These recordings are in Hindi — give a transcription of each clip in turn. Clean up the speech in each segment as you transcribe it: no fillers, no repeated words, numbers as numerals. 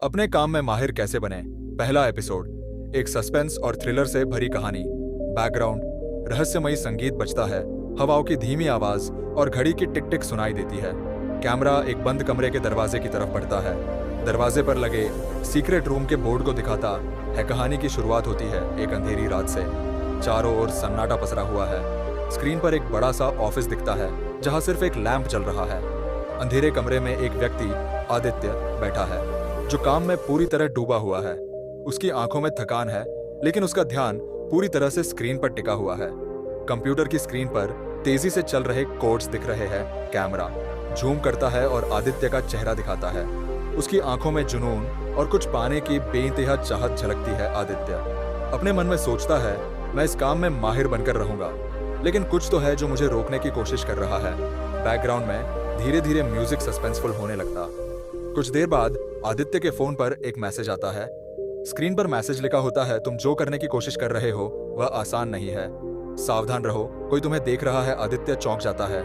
अपने काम में माहिर कैसे बने, पहला एपिसोड। एक सस्पेंस और थ्रिलर से भरी कहानी, बैकग्राउंड, रहस्यमयी संगीत बजता है, हवाओं की धीमी आवाज और घड़ी की टिक टिक सुनाई देती है। कैमरा एक बंद कमरे के दरवाजे की तरफ बढ़ता है। दरवाजे पर लगे सीक्रेट रूम के बोर्ड को दिखाता है। कहानी की शुरुआत होती है एक अंधेरी रात से। चारों ओर सन्नाटा पसरा हुआ है। स्क्रीन पर एक बड़ा सा ऑफिस दिखता है जहां सिर्फ एक लैंप जल रहा है। अंधेरे कमरे में एक व्यक्ति, आदित्य, बैठा है जो काम में पूरी तरह डूबा हुआ है। उसकी आंखों में थकान है, लेकिन उसका ध्यान पूरी तरह से स्क्रीन पर टिका हुआ है। कंप्यूटर की स्क्रीन पर तेजी से चल रहे कोड्स दिख रहे हैं। कैमरा जूम करता है और आदित्य का चेहरा दिखाता है। उसकी आंखों में जुनून और कुछ पाने की बेइंतहा चाहत झलकती है। आदित्य अपने मन में सोचता है, मैं इस काम में माहिर बनकर रहूंगा, लेकिन कुछ तो है जो मुझे रोकने की कोशिश कर रहा है। बैकग्राउंड में धीरे धीरे म्यूजिक सस्पेंसफुल होने लगता। कुछ देर बाद आदित्य के फोन पर एक मैसेज आता है। स्क्रीन पर मैसेज लिखा होता है, तुम जो करने की कोशिश कर रहे हो वह आसान नहीं है, सावधान रहो, कोई तुम्हें देख रहा है। आदित्य चौंक जाता है।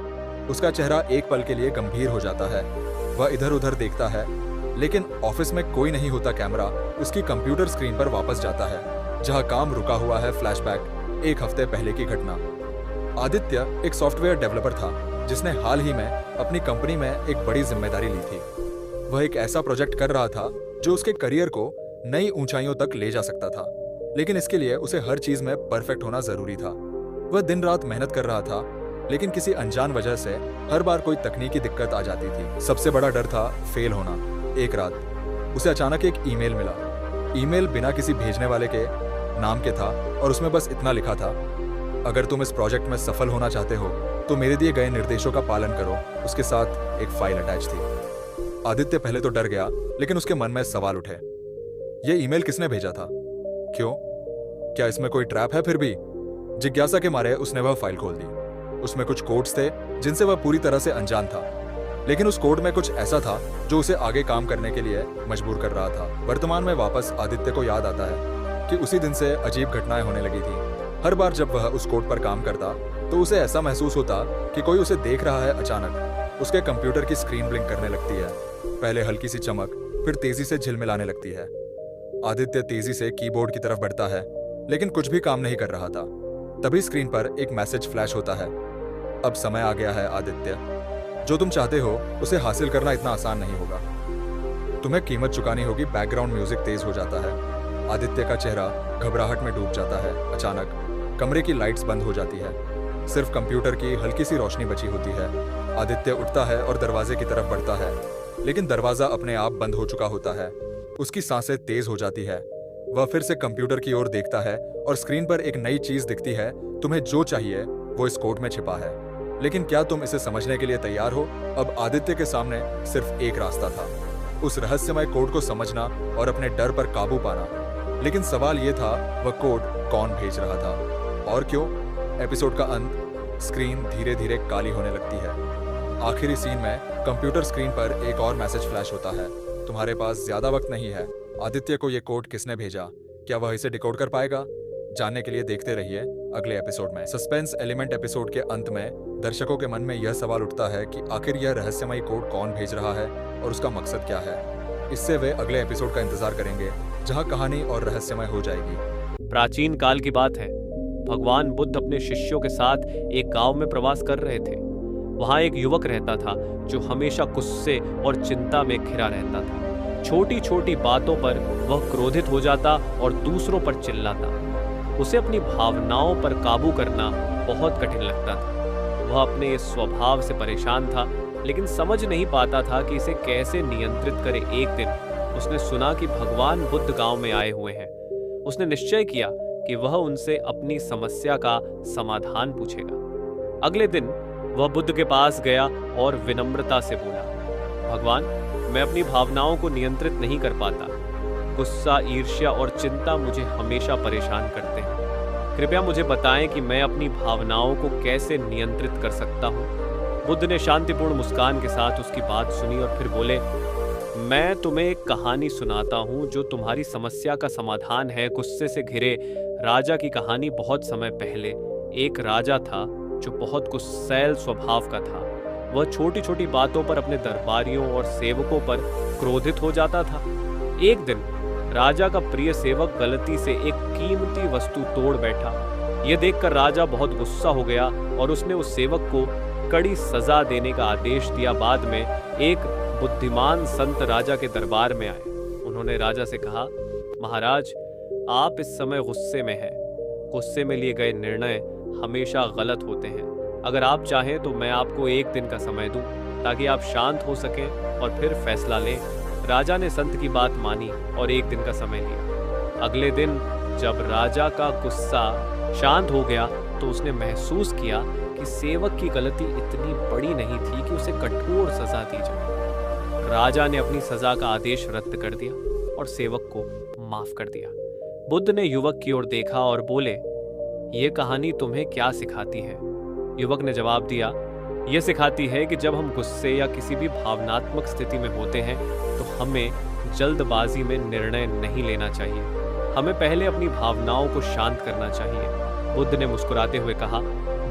उसका चेहरा एक पल के लिए गंभीर हो जाता है। वह इधर उधर देखता है, लेकिन ऑफिस में कोई नहीं होता। कैमरा उसकी कंप्यूटर स्क्रीन पर वापस जाता है जहां काम रुका हुआ है। फ्लैशबैक, एक हफ्ते पहले की घटना। आदित्य एक सॉफ्टवेयर डेवलपर था जिसने हाल ही में अपनी कंपनी में एक बड़ी जिम्मेदारी ली थी। वह एक ऐसा प्रोजेक्ट कर रहा था जो उसके करियर को नई ऊंचाइयों तक ले जा सकता था, लेकिन इसके लिए उसे हर चीज में परफेक्ट होना जरूरी था। वह दिन रात मेहनत कर रहा था, लेकिन किसी अनजान वजह से हर बार कोई तकनीकी दिक्कत आ जाती थी। सबसे बड़ा डर था फेल होना। एक रात उसे अचानक एक ईमेल मिला। ईमेल बिना किसी भेजने वाले के नाम के था और उसमें बस इतना लिखा था, अगर तुम इस प्रोजेक्ट में सफल होना चाहते हो तो मेरे दिए गए निर्देशों का पालन करो। उसके साथ एक फाइल अटैच थी। आदित्य पहले तो डर गया, लेकिन उसके मन में सवाल उठे। यह ईमेल किसने भेजा था? क्यों? क्या इसमें कोई ट्रैप है? फिर भी जिज्ञासा के मारे उसने वह फाइल खोल दी। उसमें कुछ कोड्स थे जिनसे वह पूरी तरह से अनजान था, लेकिन उस कोड में कुछ ऐसा था जो उसे आगे काम करने के लिए मजबूर कर रहा था। वर्तमान में वापस आदित्य को याद आता है कि उसी दिन से अजीब घटनाएं होने लगी थी। हर बार जब वह उस कोड पर काम करता तो उसे ऐसा महसूस होता कि कोई उसे देख रहा है। अचानक उसके कंप्यूटर की स्क्रीन ब्लिंक करने लगती है। पहले हल्की सी चमक, फिर तेजी से झिलमिलाने लगती है। आदित्य तेजी से कीबोर्ड की तरफ बढ़ता है, लेकिन कुछ भी काम नहीं कर रहा था। तभी स्क्रीन पर एक मैसेज फ्लैश होता है, अब समय आ गया है आदित्य, जो तुम चाहते हो उसे हासिल करना इतना आसान नहीं होगा, तुम्हें कीमत चुकानी होगी। बैकग्राउंड म्यूजिक तेज हो जाता है। आदित्य का चेहरा घबराहट में डूब जाता है। अचानक कमरे की लाइट्स बंद हो जाती है, सिर्फ कंप्यूटर की हल्की सी रोशनी बची होती है। आदित्य उठता है और दरवाजे की तरफ बढ़ता है, लेकिन दरवाजा अपने आप बंद हो चुका होता है। उसकी सांसें तेज हो जाती है। वह फिर से कंप्यूटर की ओर देखता है और स्क्रीन पर एक नई चीज दिखती है। तुम्हें जो चाहिए वो इस कोड में छिपा है, लेकिन क्या तुम इसे समझने के लिए तैयार हो? अब आदित्य के सामने सिर्फ एक रास्ता था, उस रहस्यमय कोड को समझना और अपने डर पर काबू पाना। लेकिन सवाल यह था, वह कोड कौन भेज रहा था और क्यों? एपिसोड का अंत, स्क्रीन धीरे धीरे काली होने लगती है। आखिरी सीन में कंप्यूटर स्क्रीन पर एक और मैसेज फ्लैश होता है, तुम्हारे पास ज्यादा वक्त नहीं है। आदित्य को यह कोड किसने भेजा? क्या वह इसे डिकोड कर पाएगा? जानने के लिए देखते रहिए अगले एपिसोड में। सस्पेंस एलिमेंट एपिसोड के अंत में दर्शकों के मन में यह सवाल उठता है कि आखिर यह रहस्यमयी कोड कौन भेज रहा है और उसका मकसद क्या है। इससे वे अगले एपिसोड का इंतजार करेंगे जहां कहानी और रहस्यमय हो जाएगी। प्राचीन काल की बात है। भगवान बुद्ध अपने शिष्यों के साथ एक गांव में प्रवास कर रहे थे। वहां एक युवक रहता था जो हमेशा गुस्से और चिंता में घिरा रहता था। छोटी छोटी बातों पर वह क्रोधित हो जाता और दूसरों पर चिल्लाता। उसे अपनी भावनाओं पर काबू करना बहुत कठिन लगता था। वह अपने इस स्वभाव से परेशान था, लेकिन समझ नहीं पाता था कि इसे कैसे नियंत्रित करे। एक दिन उसने सुना कि भगवान बुद्ध गांव में आए हुए हैं। उसने निश्चय किया कि वह उनसे अपनी समस्या का समाधान पूछेगा। अगले दिन वह बुद्ध के पास गया और विनम्रता से बोला, भगवान, मैं अपनी भावनाओं को नियंत्रित नहीं कर पाता। गुस्सा, ईर्ष्या और चिंता मुझे हमेशा परेशान करते हैं। कृपया मुझे बताएं कि मैं अपनी भावनाओं को कैसे नियंत्रित कर सकता हूँ। बुद्ध ने शांतिपूर्ण मुस्कान के साथ उसकी बात सुनी और फिर बोले, मैं तुम्हें एक कहानी सुनाता हूँ जो तुम्हारी समस्या का समाधान है। गुस्से से घिरे राजा की कहानी। बहुत समय पहले एक राजा था जो बहुत गुस्सैल स्वभाव का था। वह छोटी छोटी बातों पर अपने दरबारियों और सेवकों पर क्रोधित हो जाता था। एक दिन राजा का प्रिय सेवक गलती से एक कीमती वस्तु तोड़ बैठा। यह देखकर राजा बहुत गुस्सा हो गया और उसने उस सेवक को कड़ी सजा देने का आदेश दिया। बाद में एक बुद्धिमान संत राजा के दरबार में आए। उन्होंने राजा से कहा, महाराज, आप इस समय गुस्से में हैं। गुस्से में लिए गए निर्णय हमेशा गलत होते हैं। अगर आप चाहें तो मैं आपको एक दिन का समय दूं ताकि आप शांत हो सकें और फिर फैसला लें। राजा ने संत की बात मानी और एक दिन का समय लिया। अगले दिन जब राजा का गुस्सा शांत हो गया तो उसने महसूस किया कि सेवक की गलती इतनी बड़ी नहीं थी कि उसे कठोर सजा दी जाए। राजा ने अपनी सजा का आदेश रद्द कर दिया और सेवक को माफ कर दिया। बुद्ध ने युवक की ओर देखा और बोले, ये कहानी तुम्हें क्या सिखाती है? युवक ने जवाब दिया, यह सिखाती है कि जब हम गुस्से या किसी भी भावनात्मक स्थिति में होते हैं तो हमें जल्दबाजी में निर्णय नहीं लेना चाहिए। हमें पहले अपनी भावनाओं को शांत करना चाहिए। बुद्ध ने मुस्कुराते हुए कहा,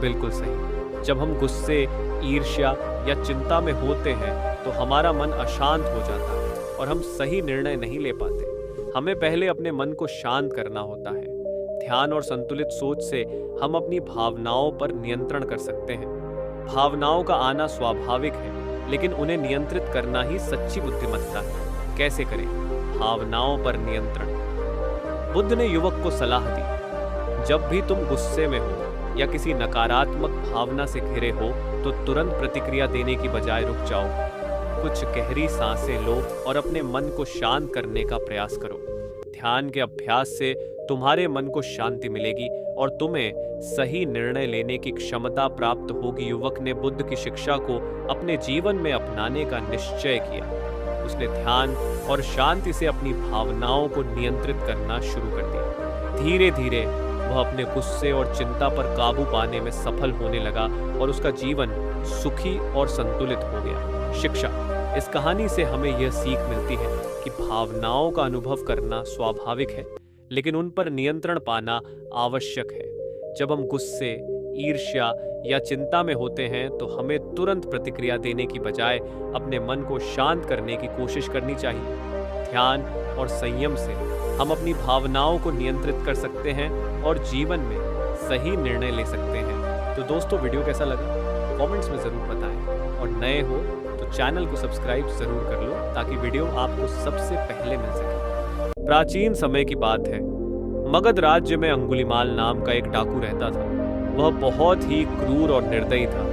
बिल्कुल सही। जब हम गुस्से, ईर्ष्या या चिंता में होते हैं तो हमारा मन अशांत हो जाता है और हम सही निर्णय नहीं ले पाते। हमें पहले अपने मन को शांत करना होता है। ध्यान और संतुलित सोच से हम अपनी भावनाओं पर नियंत्रण कर सकते हैं। भावनाओं का आना स्वाभाविक है, लेकिन उन्हें नियंत्रित करना ही सच्ची बुद्धिमत्ता है। कैसे करें भावनाओं पर नियंत्रण? बुद्ध ने युवक को सलाह दी, जब भी तुम गुस्से में हो या किसी नकारात्मक भावना से घिरे हो तो तुरंत प्रतिक्रिया देने की बजाय रुक जाओ। कुछ गहरी सांसें लो और अपने मन को शांत करने का प्रयास करो। ध्यान के अभ्यास से तुम्हारे मन को शांति मिलेगी और तुम्हें सही निर्णय लेने की क्षमता प्राप्त होगी। युवक ने बुद्ध की शिक्षा को अपने जीवन में अपनाने का निश्चय किया। उसने ध्यान और शांति से अपनी भावनाओं को नियंत्रित करना शुरू कर दिया। धीरे धीरे वह अपने गुस्से और चिंता पर काबू पाने में सफल होने लगा और उसका जीवन सुखी और संतुलित हो गया। शिक्षा: इस कहानी से हमें यह सीख मिलती है कि भावनाओं का अनुभव करना स्वाभाविक है, लेकिन उन पर नियंत्रण पाना आवश्यक है। जब हम गुस्से, ईर्ष्या या चिंता में होते हैं तो हमें तुरंत प्रतिक्रिया देने की बजाय अपने मन को शांत करने की कोशिश करनी चाहिए। ध्यान और संयम से हम अपनी भावनाओं को नियंत्रित कर सकते हैं और जीवन में सही निर्णय ले सकते हैं। तो दोस्तों, वीडियो कैसा लगा कमेंट्स में ज़रूर बताएं और नए हो तो चैनल को सब्सक्राइब ज़रूर कर लो ताकि वीडियो आपको सबसे पहले मिल सके। प्राचीन समय की बात है। मगध राज्य में अंगुलीमाल नाम का एक डाकू रहता था। वह बहुत ही क्रूर और निर्दयी था।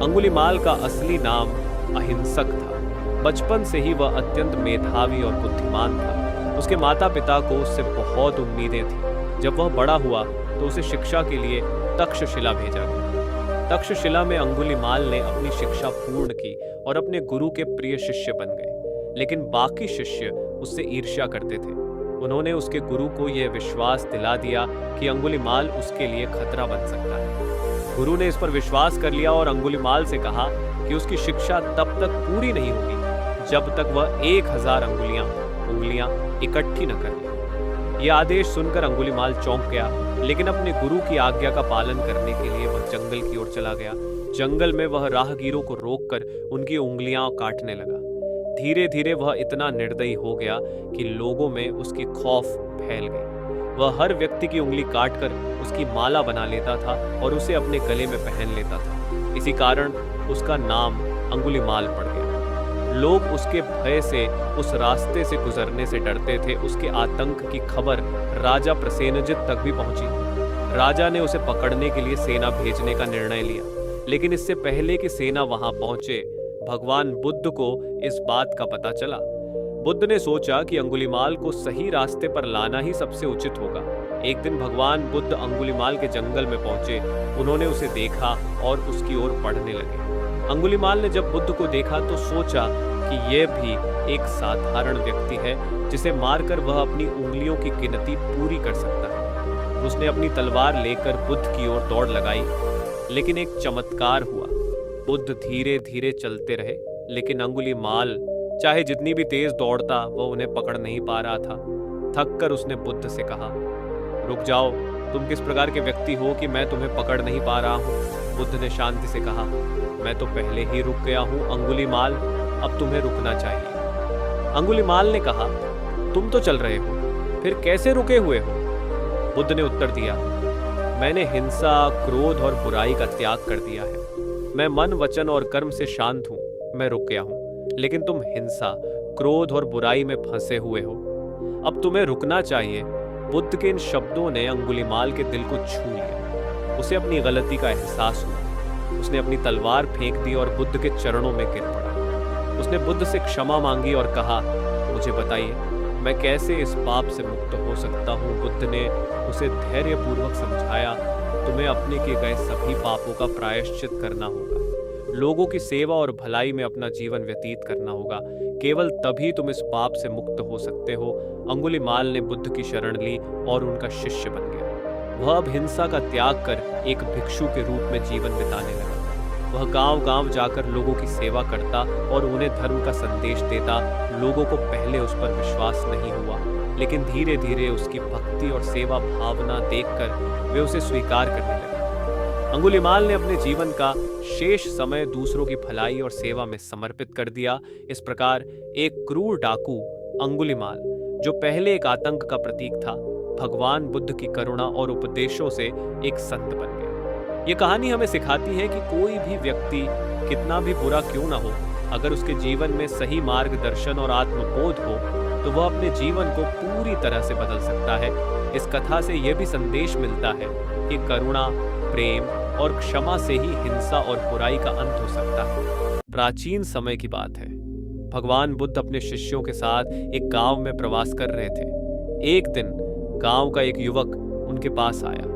अंगुलीमाल का असली नाम अहिंसक था। बचपन से ही वह अत्यंत मेधावी और बुद्धिमान था। उसके माता पिता को उससे बहुत उम्मीदें थीं। जब वह बड़ा हुआ तो उसे शिक्षा के लिए तक्षशिला भेजा गया। तक्षशिला में अंगुलीमाल ने अपनी शिक्षा पूर्ण की और अपने गुरु के प्रिय शिष्य बन गए, लेकिन बाकी शिष्य उससे ईर्ष्या करते थे। उन्होंने उसके गुरु को यह विश्वास दिला दिया कि अंगुलीमाल उसके लिए खतरा बन सकता है। गुरु ने इस पर विश्वास कर लिया और अंगुलीमाल से कहा कि उसकी शिक्षा तब तक पूरी नहीं होगी जब तक वह 1000 उंगलियां इकट्ठी न कर ले। यह आदेश सुनकर अंगुलीमाल चौंक गया, लेकिन अपने गुरु की आज्ञा का पालन करने के लिए वह जंगल की ओर चला गया। जंगल में वह राहगीरों को रोककर उनकी उंगलियां काटने लगा। धीरे धीरे वह इतना निर्दयी हो गया कि लोगों में उसकी खौफ फैल गई। वह हर व्यक्ति की उंगली काटकर उसकी माला बना लेता था और उसे अपने गले में पहन लेता था। इसी कारण उसका नाम अंगुलीमाल पड़ गया। लोग उसके भय से उस रास्ते से गुजरने से डरते थे। उसके आतंक की खबर राजा प्रसेनजित तक भी पहुंची। राजा ने उसे पकड़ने के लिए सेना भेजने का निर्णय लिया, लेकिन इससे पहले कि सेना वहां पहुंचे, भगवान बुद्ध को इस बात का पता चला। बुद्ध ने सोचा कि अंगुलीमाल को सही रास्ते पर लाना ही सबसे उचित होगा। एक दिन भगवान बुद्ध अंगुलीमाल के जंगल में पहुंचे। उन्होंने उसे देखा और उसकी ओर बढ़ने लगे। अंगुलीमाल ने जब बुद्ध को देखा तो सोचा कि यह भी एक साधारण व्यक्ति है जिसे मारकर वह अपनी उंगलियों की गिनती पूरी कर सकता है। उसने अपनी तलवार लेकर बुद्ध की ओर दौड़ लगाई, लेकिन एक चमत्कार हुआ। बुद्ध धीरे धीरे चलते रहे, लेकिन अंगुलीमाल चाहे जितनी भी तेज दौड़ता वह उन्हें पकड़ नहीं पा रहा था। थक कर उसने बुद्ध से कहा, रुक जाओ, तुम किस प्रकार के व्यक्ति हो कि मैं तुम्हें पकड़ नहीं पा रहा हूँ। बुद्ध ने शांति से कहा, मैं तो पहले ही रुक गया हूँ अंगुलीमाल, अब तुम्हें रुकना चाहिए। अंगुलीमाल ने कहा, तुम तो चल रहे हो, फिर कैसे रुके हुए हो? बुद्ध ने उत्तर दिया, मैंने हिंसा, क्रोध और बुराई का त्याग कर दिया है। मैं मन, वचन और कर्म से शांत हूँ, मैं रुक गया हूँ। लेकिन तुम हिंसा, क्रोध और बुराई में फंसे हुए हो। अब तुम्हें रुकना चाहिए। बुद्ध के इन शब्दों ने अंगुलीमाल के दिल को छू लिया। उसे अपनी गलती का एहसास हुआ। उसने अपनी तलवार फेंक दी और बुद्ध के चरणों में गिर पड़ा। उसने बुद्ध से क्षमा मांगी और कहा, मुझे बताइए, मैं कैसे इस पाप से मुक्त हो सकता हूँ? बुद्ध ने उसे धैर्यपूर्वक समझाया, तुम्हें अपने किए गए सभी पापों का प्रायश्चित करना होगा। लोगों की सेवा और भलाई में अपना जीवन व्यतीत करना होगा। केवल तभी तुम इस पाप से मुक्त हो सकते हो। अंगुलीमाल ने बुद्ध की शरण ली और उनका शिष्य बन गया। वह अब हिंसा का त्याग कर एक भिक्षु के रूप में जीवन बिताने लगा। वह गांव-गांव जाकर लोगों की सेवा करता और उन्हें धर्म का संदेश देता। लोगों को पहले उस पर विश्वास नहीं हुआ, लेकिन धीरे धीरे उसकी भक्ति और सेवा भावना देखकर वे उसे स्वीकार करने लगे। अंगुलीमाल ने अपने जीवन का शेष समय दूसरों की भलाई और सेवा में समर्पित कर दिया। इस प्रकार एक क्रूर डाकू अंगुलीमाल, जो पहले एक आतंक का प्रतीक था, भगवान बुद्ध की करुणा और उपदेशों से एक संत बन गया। ये कहानी हमें सिखाती है कि कोई भी व्यक्ति कितना भी बुरा क्यों ना हो, अगर उसके जीवन में सही मार्गदर्शन और आत्मबोध हो तो वह अपने जीवन को पूरी तरह से बदल सकता है। इस कथा से यह भी संदेश मिलता है कि करुणा, प्रेम और क्षमा से ही हिंसा और बुराई का अंत हो सकता है। प्राचीन समय की बात है। भगवान बुद्ध अपने शिष्यों के साथ एक गांव में प्रवास कर रहे थे। एक दिन गांव का एक युवक उनके पास आया।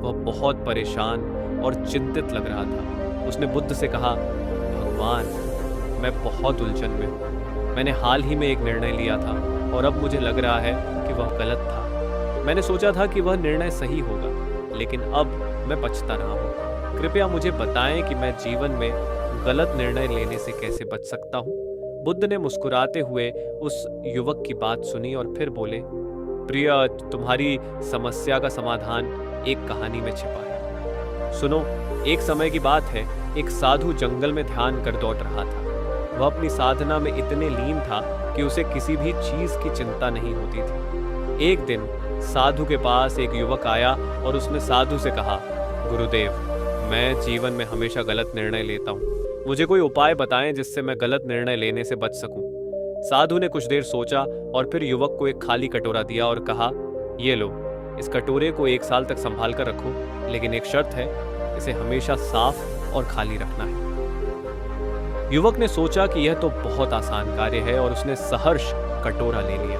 वह बहुत परेशान और चिंतित लग रहा था। उसने बुद्ध से कहा, भगवान, मैं बहुत उलझन में हूँ। मैंने हाल ही में एक निर्णय लिया था और अब मुझे लग रहा है कि वह गलत था। मैंने सोचा था कि वह निर्णय सही होगा, लेकिन अब मैं पछता रहा हूँ। कृपया मुझे बताएं कि मैं जीवन में गलत निर्णय लेने से कैसे बच सकता हूँ। बुद्ध ने मुस्कुराते हुए उस युवक की बात सुनी और फिर बोले, प्रिय, तुम्हारी समस्या का समाधान एक कहानी में छिपा है। सुनो, एक समय की बात है, एक साधु जंगल में ध्यान कर दौड़ रहा था। वह अपनी साधना में इतने लीन था कि उसे किसी भी चीज की चिंता नहीं होती थी। एक दिन साधु के पास एक युवक आया और उसने साधु से कहा, गुरुदेव, मैं जीवन में हमेशा गलत निर्णय लेता हूँ। मुझे कोई उपाय बताएं जिससे मैं गलत निर्णय लेने से बच सकूं। साधु ने कुछ देर सोचा और फिर युवक को एक खाली कटोरा दिया और कहा, ये लो, इस कटोरे को 1 साल तक संभाल कर रखो, लेकिन एक शर्त है, इसे हमेशा साफ और खाली रखना है। युवक ने सोचा कि यह तो बहुत आसान कार्य है और उसने सहर्ष कटोरा ले लिया।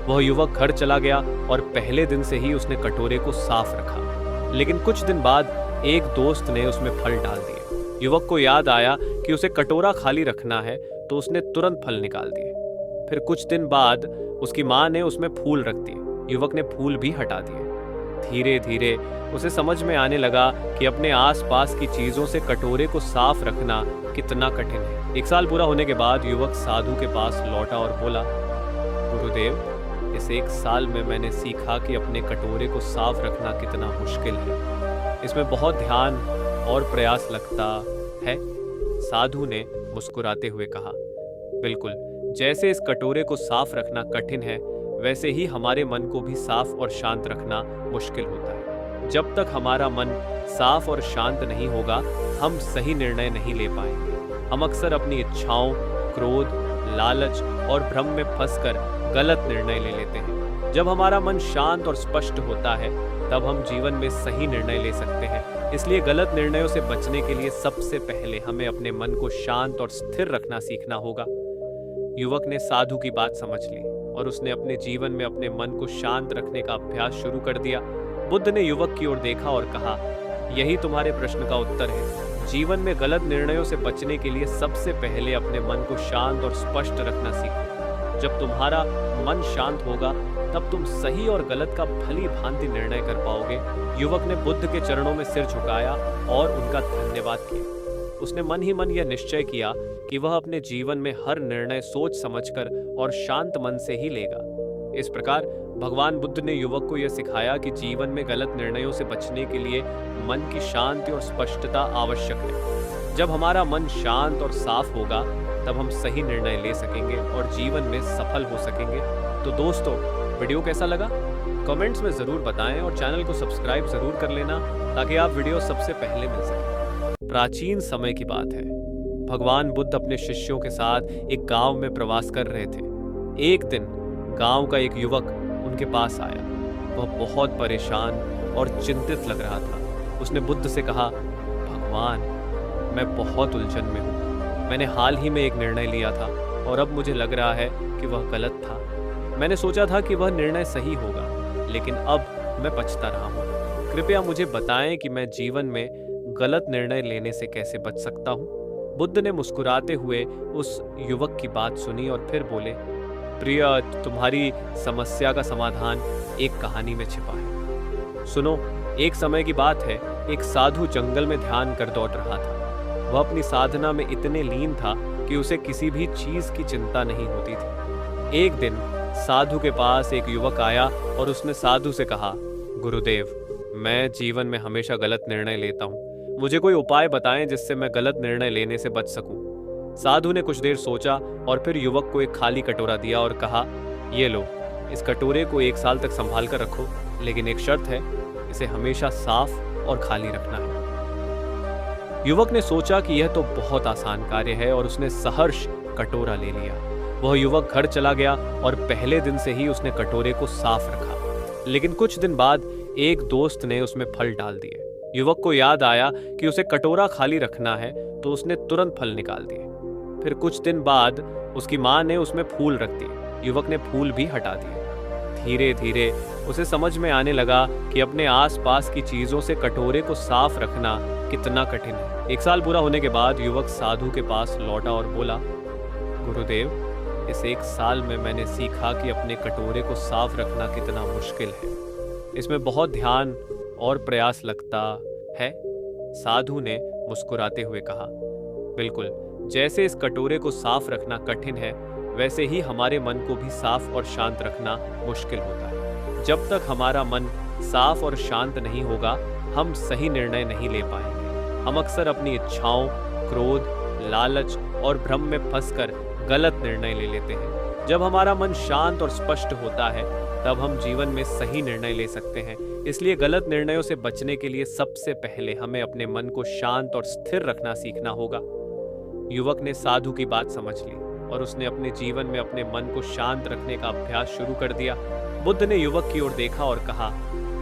वह युवक घर चला गया और पहले दिन से ही उसने कटोरे को साफ रखा। लेकिन कुछ दिन बाद एक दोस्त ने उसमें फल डाल दिए। युवक को याद आया कि उसे कटोरा खाली रखना है, तो उसने तुरंत फल निकाल दिए। फिर कुछ दिन बाद उसकी माँ ने उसमें फूल रख दिए। युवक ने फूल भी हटा दिए। धीरे धीरे उसे समझ में आने लगा कि अपने आसपास की चीजों से कटोरे को साफ रखना कितना कठिन है। 1 साल पूरा होने के बाद युवक साधु के पास लौटा और बोला, गुरुदेव, इस 1 साल में मैंने सीखा कि अपने कटोरे को साफ रखना कितना मुश्किल है। इसमें बहुत ध्यान और प्रयास लगता है। साधु ने मुस्कुराते हुए कहा, बिल्कुल, जैसे इस कटोरे को साफ रखना कठिन है, वैसे ही हमारे मन को भी साफ और शांत रखना मुश्किल होता है। जब तक हमारा मन साफ और शांत नहीं होगा, हम सही निर्णय नहीं ले पाएंगे। हम अक्सर अपनी इच्छाओं, क्रोध, लालच और भ्रम में फंसकर गलत निर्णय ले लेते हैं। जब हमारा मन शांत और स्पष्ट होता है, तब हम जीवन में सही निर्णय ले सकते हैं। इसलिए गलत निर्णयों से बचने के लिए सबसे पहले हमें अपने मन को शांत और स्थिर रखना सीखना होगा। युवक ने साधु की बात समझ ली और उसने अपने जीवन में अपने मन को शांत रखने का अभ्यास शुरू कर दिया। बुद्ध ने युवक की ओर देखा और कहा, यही तुम्हारे प्रश्न का उत्तर है। जीवन में गलत निर्णयों से बचने के लिए सबसे पहले अपने मन को शांत और स्पष्ट रखना सीखो। जब तुम्हारा मन शांत होगा, तब तुम सही और गलत का भली भांति निर्णय कर पाओगे। युवक ने बुद्ध के चरणों में सिर झुकाया और उनका धन्यवाद किया। उसने मन ही मन यह निश्चय किया कि वह अपने जीवन में हर निर्णय सोच समझकर और शांत मन से ही लेगा। इस प्रकार भगवान बुद्ध ने युवक को यह सिखाया कि जीवन में गलत निर्णयों से बचने के लिए मन की शांति और स्पष्टता आवश्यक है। जब हमारा मन शांत और साफ होगा, तब हम सही निर्णय ले सकेंगे और जीवन में सफल हो सकेंगे। तो दोस्तों, वीडियो कैसा लगा कमेंट्स में ज़रूर बताएं और चैनल को सब्सक्राइब ज़रूर कर लेना ताकि आप वीडियो सबसे पहले मिल सके। प्राचीन समय की बात है। भगवान बुद्ध अपने शिष्यों के साथ एक गांव में प्रवास कर रहे थे। एक दिन गांव का एक युवक उनके पास आया। वह बहुत परेशान और चिंतित लग रहा था। उसने बुद्ध से कहा, भगवान, मैं बहुत उलझन में हूँ। मैंने हाल ही में एक निर्णय लिया था और अब मुझे लग रहा है कि वह गलत था। मैंने सोचा था कि वह निर्णय सही होगा, लेकिन अब मैं पछता रहा हूँ। कृपया मुझे बताएं कि मैं जीवन में गलत निर्णय लेने से कैसे बच सकता हूँ। बुद्ध ने मुस्कुराते हुए उस युवक की बात सुनी और फिर बोले, प्रिय, तुम्हारी समस्या का समाधान एक कहानी में छिपा है। सुनो, एक समय की बात है, एक साधु जंगल में ध्यान कर दौड़ रहा था। वह अपनी साधना में इतने लीन था कि उसे किसी भी चीज की चिंता नहीं होती थी। एक दिन साधु के पास एक युवक आया और उसने साधु से कहा, गुरुदेव, मैं जीवन में हमेशा गलत निर्णय लेता हूँ। मुझे कोई उपाय बताएं जिससे मैं गलत निर्णय लेने से बच सकूं। साधु ने कुछ देर सोचा और फिर युवक को एक खाली कटोरा दिया और कहा, ये लो, इस कटोरे को 1 साल तक संभाल कर रखो, लेकिन एक शर्त है, इसे हमेशा साफ और खाली रखना है। युवक ने सोचा कि यह तो बहुत आसान कार्य है और उसने सहर्ष कटोरा ले लिया। वह युवक घर चला गया और पहले दिन से ही उसने कटोरे को साफ रखा। लेकिन कुछ दिन बाद एक दोस्त ने उसमें फल डाल दिए। युवक को याद आया कि उसे कटोरा खाली रखना है, तो उसने तुरंत फल निकाल दिए। फिर कुछ दिन बाद उसकी माँ ने उसमें फूल रख दिए। युवक ने फूल भी हटा दिए। धीरे धीरे उसे समझ में आने लगा कि अपने आसपास की चीजों से कटोरे को साफ रखना कितना कठिन है। 1 साल पूरा होने के बाद युवक साधु के पास लौटा और बोला, गुरुदेव, इस 1 साल में मैंने सीखा कि अपने कटोरे को साफ रखना कितना मुश्किल है। इसमें बहुत ध्यान और प्रयास लगता है। साधु ने मुस्कुराते हुए कहा, बिल्कुल, जैसे इस कटोरे को साफ रखना कठिन है, वैसे ही हमारे मन को भी साफ और शांत रखना मुश्किल होता है। जब तक हमारा मन साफ और शांत नहीं होगा, हम सही निर्णय नहीं ले पाएंगे। हम अक्सर अपनी इच्छाओं, क्रोध, लालच और भ्रम में फंसकर गलत निर्णय ले लेते हैं। जब हमारा मन शांत और स्पष्ट होता है, तब हम जीवन में सही निर्णय ले सकते हैं। इसलिए गलत निर्णयों से बचने के लिए सबसे पहले हमें अपने मन को शांत और स्थिर रखना सीखना होगा। युवक ने साधु की बात समझ ली और उसने अपने जीवन में अपने मन को शांत रखने का अभ्यास शुरू कर दिया। बुद्ध ने युवक की ओर देखा और कहा,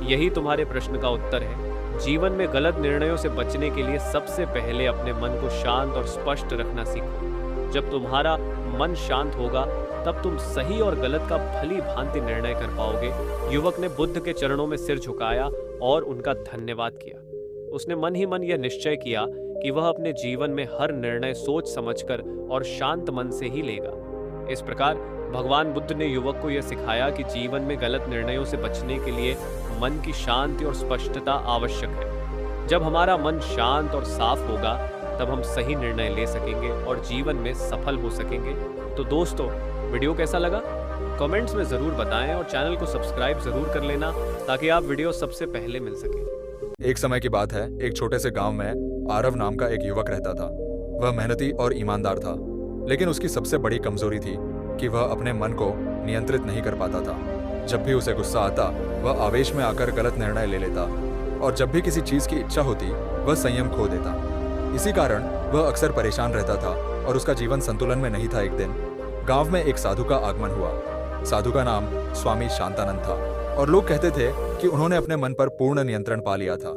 यही तुम्हारे प्रश्न का उत्तर है। जीवन में गलत निर्णयों से बचने के लिए सबसे पहले अपने मन को शांत और स्पष्ट रखना सीखो। जब तुम्हारा मन शांत होगा, तब तुम सही और गलत का भली भांति निर्णय कर पाओगे। युवक ने बुद्ध के चरणों में सिर झुकाया और उनका धन्यवाद किया। उसने मन ही मन यह निश्चय किया कि वह अपने जीवन में हर निर्णय सोच समझकर और शांत मन से ही लेगा। इस प्रकार भगवान बुद्ध ने युवक को यह सिखाया कि जीवन में गलत निर्णयों से बचने के लिए मन की शांति और स्पष्टता आवश्यक है। जब हमारा मन शांत और साफ होगा, तब हम सही निर्णय ले सकेंगे और जीवन में सफल हो सकेंगे। तो दोस्तों, वीडियो कैसा लगा कमेंट्स में ज़रूर बताएं और चैनल को सब्सक्राइब ज़रूर कर लेना ताकि आप वीडियो सबसे पहले मिल सके। एक समय की बात है, एक छोटे से गांव में आरव नाम का एक युवक रहता था। वह मेहनती और ईमानदार था, लेकिन उसकी सबसे बड़ी कमजोरी थी कि वह अपने मन को नियंत्रित नहीं कर पाता था। जब भी उसे गुस्सा आता, वह आवेश में आकर गलत निर्णय ले लेता और जब भी किसी चीज की इच्छा होती, वह संयम खो देता। इसी कारण वह अक्सर परेशान रहता था और उसका जीवन संतुलन में नहीं था। एक दिन गांव में एक साधु का आगमन हुआ। साधु का नाम स्वामी शांतानंद था और लोग कहते थे कि उन्होंने अपने मन पर पूर्ण नियंत्रण पा लिया था।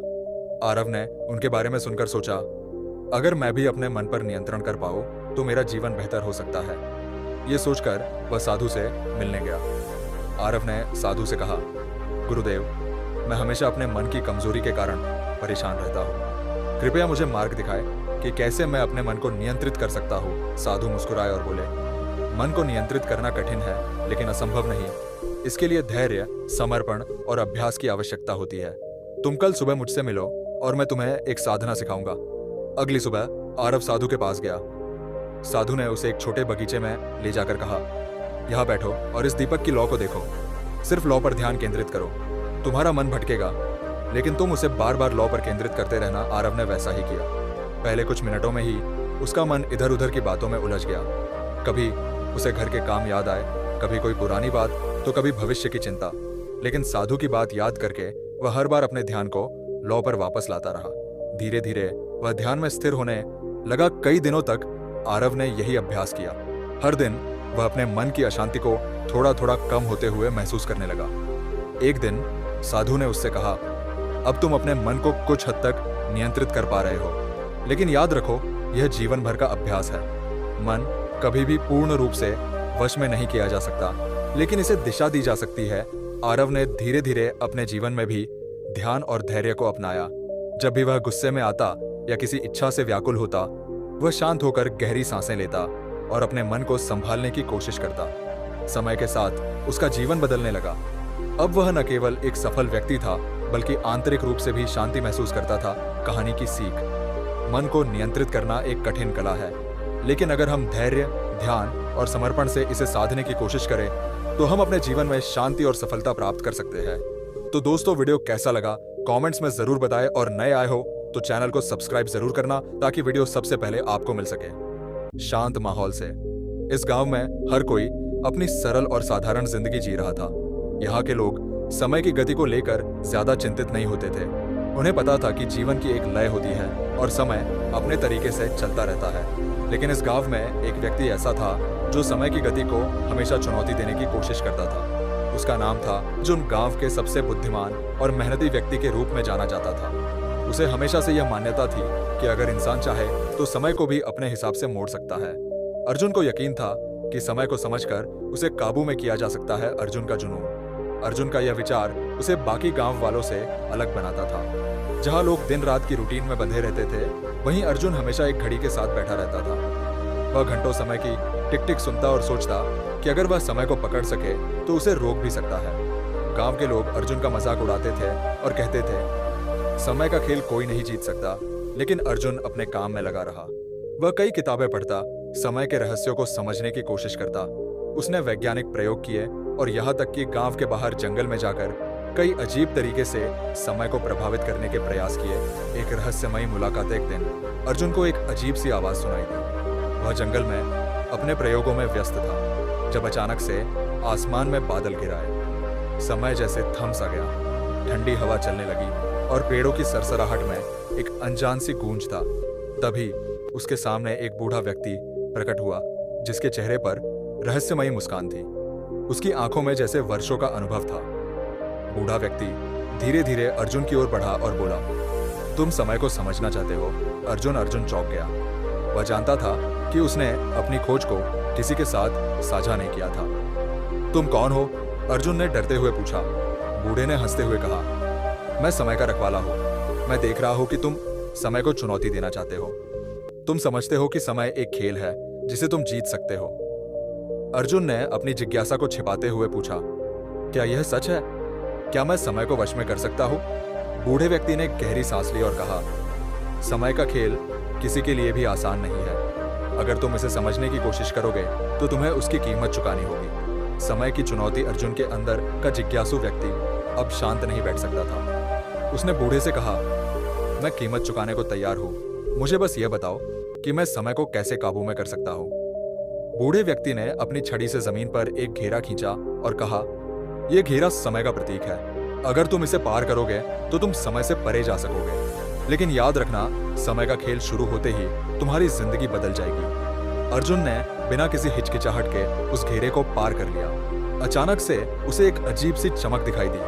आरव ने उनके बारे में सुनकर सोचा, अगर मैं भी अपने मन पर नियंत्रण कर पाऊं तो मेरा जीवन बेहतर हो सकता है। ये सोचकर वह साधु से मिलने गया। आरव ने साधु से कहा, गुरुदेव, मैं हमेशा अपने मन की कमजोरी के कारण परेशान रहता हूँ। कृपया मुझे मार्ग दिखाएं कि कैसे मैं अपने मन को नियंत्रित कर सकता हूँ। साधु मुस्कुराए और बोले, मन को नियंत्रित करना कठिन है, लेकिन असंभव नहीं। इसके लिए धैर्य, समर्पण और अभ्यास की आवश्यकता होती है। तुम कल सुबह मुझसे मिलो और मैं तुम्हें एक साधना सिखाऊंगा। अगली सुबह आरव साधु के पास गया। साधु ने उसे एक छोटे बगीचे में ले जाकर कहा, यहाँ बैठो और इस दीपक की लौ को देखो। सिर्फ लौ पर ध्यान केंद्रित करो। तुम्हारा मन भटकेगा, लेकिन तुम उसे बार बार लौ पर केंद्रित करते रहना। आरव ने वैसा ही किया। पहले कुछ मिनटों में ही उसका मन इधर उधर की बातों में उलझ गया। कभी उसे घर के काम याद आए, कभी कोई पुरानी बात, तो कभी भविष्य की चिंता। लेकिन साधु की बात याद करके वह हर बार अपने ध्यान को लौ पर वापस लाता रहा। धीरे धीरे वह ध्यान में स्थिर होने लगा। कई दिनों तक आरव ने यही अभ्यास किया। हर दिन वह अपने मन की अशांति को थोड़ा थोड़ा कम होते हुए महसूस करने लगा। एक दिन साधु ने उससे कहा, अब तुम अपने मन को कुछ हद तक नियंत्रित कर पा रहे हो, लेकिन याद रखो यह जीवन भर का अभ्यास है। मन कभी भी पूर्ण रूप से वश में नहीं किया जा सकता, लेकिन इसे दिशा दी जा सकती है। आरव ने धीरे धीरे अपने जीवन में भी ध्यान और धैर्य को अपनाया। जब भी वह गुस्से में आता या किसी इच्छा से व्याकुल होता, वह शांत होकर गहरी सांसें लेता और अपने मन को संभालने की कोशिश करता। समय के साथ उसका जीवन बदलने लगा। अब वह न केवल एक सफल व्यक्ति था, बल्कि आंतरिक रूप से भी शांति महसूस करता था। कहानी की सीख, मन को नियंत्रित करना एक कठिन कला है, लेकिन अगर हम धैर्य, ध्यान और समर्पण से इसे साधने की कोशिश करें तो हम अपने जीवन में शांति और सफलता प्राप्त कर सकते हैं। तो दोस्तों, वीडियो कैसा लगा कमेंट्स में जरूर बताएं, और नए आए हो तो चैनल को सब्सक्राइब जरूर करना ताकि वीडियो सबसे पहले आपको मिल सके। शांत माहौल से इस गांव में हर कोई अपनी सरल और साधारण जिंदगी जी रहा था। यहाँ के लोग समय की गति को लेकर ज्यादा चिंतित नहीं होते थे। उन्हें पता था कि जीवन की एक लय होती है और समय अपने तरीके से चलता रहता है। लेकिन इस गांव में एक व्यक्ति ऐसा था जो समय की गति को हमेशा चुनौती देने की कोशिश करता था। उसका नाम था अर्जुन। गांव के सबसे बुद्धिमान और मेहनती व्यक्ति के रूप में जाना जाता था। उसे हमेशा से यह मान्यता थी कि अगर इंसान चाहे तो समय को भी अपने हिसाब से मोड़ सकता है। अर्जुन को यकीन था कि समय को समझकर उसे काबू में किया जा सकता है। अर्जुन का जुनून, अर्जुन का यह विचार उसे बाकी गांव वालों से अलग बनाता था। जहां लोग दिन रात की रूटीन में बंधे रहते थे, वहीं अर्जुन हमेशा एक घड़ी के साथ बैठा रहता था। वह घंटों समय की टिक टिक सुनता और सोचता कि अगर वह समय को पकड़ सके तो उसे रोक भी सकता है। गांव के लोग अर्जुन का मजाक उड़ाते थे और कहते थे, समय का खेल कोई नहीं जीत सकता। लेकिन अर्जुन अपने काम में लगा रहा। वह कई किताबें पढ़ता, समय के रहस्यों को समझने की कोशिश करता। उसने वैज्ञानिक प्रयोग किए और यहाँ तक कि गांव के बाहर जंगल में जाकर कई अजीब तरीके से समय को प्रभावित करने के प्रयास किए। एक रहस्यमयी मुलाकात एक दिन अर्जुन को एक अजीब सी आवाज सुनाई दी। वह जंगल में अपने प्रयोगों में व्यस्त था जब अचानक से आसमान में बादल घिराए। समय जैसे थम सा गया। ठंडी हवा चलने लगी और पेड़ों की सरसराहट में एक अनजान सी गूंज था। तभी उसके सामने एक बूढ़ा व्यक्ति प्रकट हुआ, जिसके चेहरे पर रहस्यमयी मुस्कान थी। उसकी आंखों में जैसे वर्षों का अनुभव था। बूढ़ा व्यक्ति धीरे धीरे अर्जुन की ओर बढ़ा और बोला, तुम समय को समझना चाहते हो? अर्जुन चौंक गया। वह जानता था कि उसने अपनी खोज को किसी के साथ साझा नहीं किया था। तुम कौन हो? अर्जुन ने डरते हुए पूछा। बूढ़े ने हंसते हुए कहा, मैं समय का रखवाला हूं। मैं देख रहा हूं कि तुम समय को चुनौती देना चाहते हो। तुम समझते हो कि समय एक खेल है जिसे तुम जीत सकते हो। अर्जुन ने अपनी जिज्ञासा को छिपाते हुए पूछा, क्या यह सच है? क्या मैं समय को वश में कर सकता हूं? बूढ़े व्यक्ति ने गहरी सांस ली और कहा, समय का खेल किसी के लिए भी आसान नहीं है। अगर तुम इसे समझने की कोशिश करोगे तो तुम्हें उसकी कीमत चुकानी होगी। समय की चुनौती अर्जुन के अंदर का जिज्ञासु व्यक्ति अब शांत नहीं बैठ सकता था। उसने बूढ़े से कहा, मैं कीमत चुकाने को तैयार हूं। मुझे बस यह बताओ कि मैं समय को कैसे काबू में कर सकता हूं। बूढ़े व्यक्ति ने अपनी छड़ी से जमीन पर एक घेरा खींचा और कहा, यह घेरा समय का प्रतीक है। अगर तुम इसे पार करोगे तो तुम समय से परे जा सकोगे। लेकिन याद रखना, समय का खेल शुरू होते ही तुम्हारी जिंदगी बदल जाएगी। अर्जुन ने बिना किसी हिचकिचाहट के उस घेरे को पार कर लिया। अचानक से उसे एक अजीब सी चमक दिखाई दी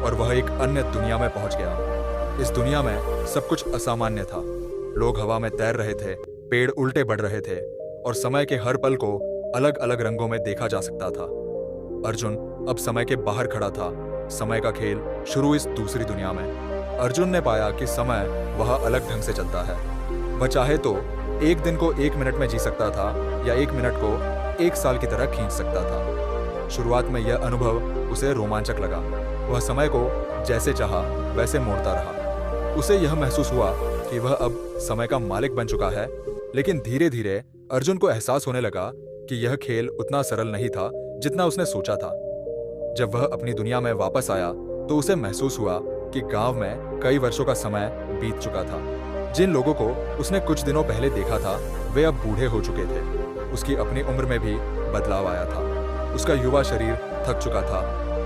और वह एक अन्य दुनिया में पहुंच गया। इस दुनिया में सब कुछ असामान्य था। लोग हवा में तैर रहे थे, पेड़ उल्टे बढ़ रहे थे और समय के हर पल को अलग अलग रंगों में देखा जा सकता था। अर्जुन अब समय के बाहर खड़ा था। समय का खेल शुरू इस दूसरी दुनिया में। अर्जुन ने पाया कि समय वह अलग ढंग से चलता है। वह चाहे तो एक दिन को 1 मिनट में जी सकता था या 1 मिनट को 1 साल की तरह खींच सकता था। शुरुआत में यह अनुभव उसे रोमांचक लगा। वह समय को जैसे चाहा वैसे मोड़ता रहा। उसे यह महसूस हुआ कि वह अब समय का मालिक बन चुका है। लेकिन धीरे धीरे अर्जुन को एहसास होने लगा कि यह खेल उतना सरल नहीं था जितना उसने सोचा था। जब वह अपनी दुनिया में वापस आया तो उसे महसूस हुआ कि गांव में कई वर्षों का समय बीत चुका था। जिन लोगों को उसने कुछ दिनों पहले देखा था वे अब बूढ़े हो चुके थे। उसकी अपनी उम्र में भी बदलाव आया था। उसका युवा शरीर थक चुका था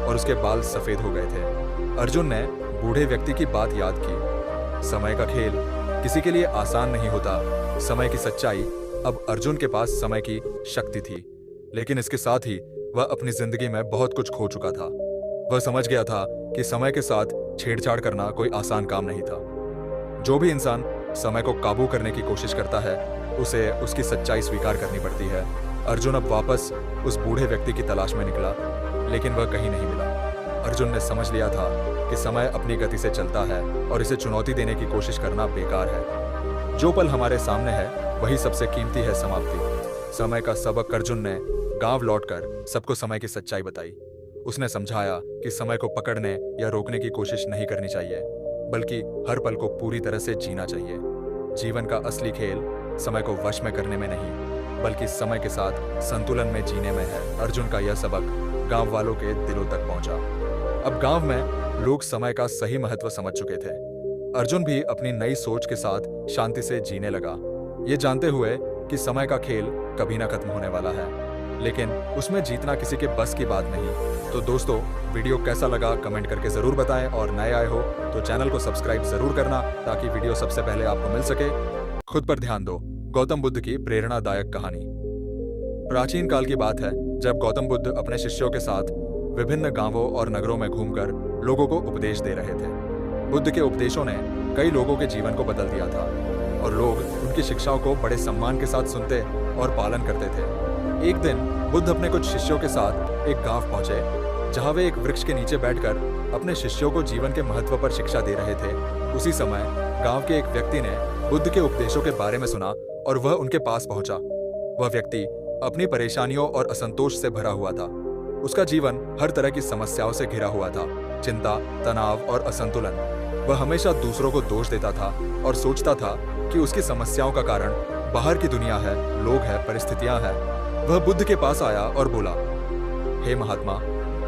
और उसके बाल सफेद हो गए थे। अर्जुन ने बूढ़े व्यक्ति की बात याद की। समय का खेल किसी के लिए आसान नहीं होता। समय की सच्चाई, अब अर्जुन के पास समय की शक्ति थी, लेकिन इसके साथ ही वह अपनी जिंदगी में बहुत कुछ खो चुका था। वह समझ गया था कि समय के साथ छेड़छाड़ करना कोई आसान काम नहीं था। जो भी इंसान समय को काबू करने की कोशिश करता है उसे उसकी सच्चाई स्वीकार करनी पड़ती है। अर्जुन अब वापस उस बूढ़े व्यक्ति की तलाश में निकला, लेकिन वह कहीं नहीं मिला। अर्जुन ने समझ लिया था कि समय अपनी गति से चलता है और इसे चुनौती देने की कोशिश करना बेकार है। जो पल हमारे सामने है वही सबसे कीमती है समाप्ति। समय का सबक अर्जुन ने गांव लौटकर सबको समय की सच्चाई बताई। उसने समझाया कि समय को पकड़ने या रोकने की कोशिश नहीं करनी चाहिए, बल्कि हर पल को पूरी तरह से जीना चाहिए। जीवन का असली खेल समय को वश में करने में नहीं, बल्कि समय के साथ संतुलन में जीने में है। अर्जुन का यह सबक गांव वालों के दिलों तक पहुंचा। अब गांव में लोग समय का सही महत्व समझ चुके थे। अर्जुन भी अपनी नई सोच के साथ शांति से जीने लगा, ये जानते हुए कि समय का खेल कभी ना खत्म होने वाला है, लेकिन उसमें जीतना किसी के बस की बात नहीं। तो दोस्तों, वीडियो कैसा लगा कमेंट करके जरूर बताएं, और नए आए हो तो चैनल को सब्सक्राइब जरूर करना ताकि वीडियो सबसे पहले आपको मिल सके। खुद पर ध्यान दो, गौतम बुद्ध की प्रेरणादायक कहानी। प्राचीन काल की बात है जब गौतम बुद्ध अपने शिष्यों के साथ विभिन्न गांवों और नगरों में घूमकर लोगों को उपदेश दे रहे थे। बुद्ध के उपदेशों ने कई लोगों के जीवन को बदल दिया था और लोग उनकी शिक्षाओं को बड़े सम्मान के साथ सुनते और पालन करते थे। एक दिन बुद्ध अपने कुछ शिष्यों के साथ एक गांव पहुंचे, जहां वे एक वृक्ष के नीचे बैठकर अपने शिष्यों को जीवन के महत्व पर शिक्षा दे रहे थे। उसी समय गांव के एक व्यक्ति ने बुद्ध के उपदेशों के बारे में सुना और वह उनके पास पहुंचा। वह व्यक्ति अपनी परेशानियों और असंतोष से भरा हुआ था। उसका जीवन हर तरह की समस्याओं से घिरा हुआ था, चिंता, तनाव और असंतुलन। वह हमेशा दूसरों को दोष देता था और सोचता था कि उसकी समस्याओं का कारण बाहर की दुनिया है, लोग हैं, परिस्थितियां हैं। वह बुद्ध के पास आया और बोला, हे महात्मा,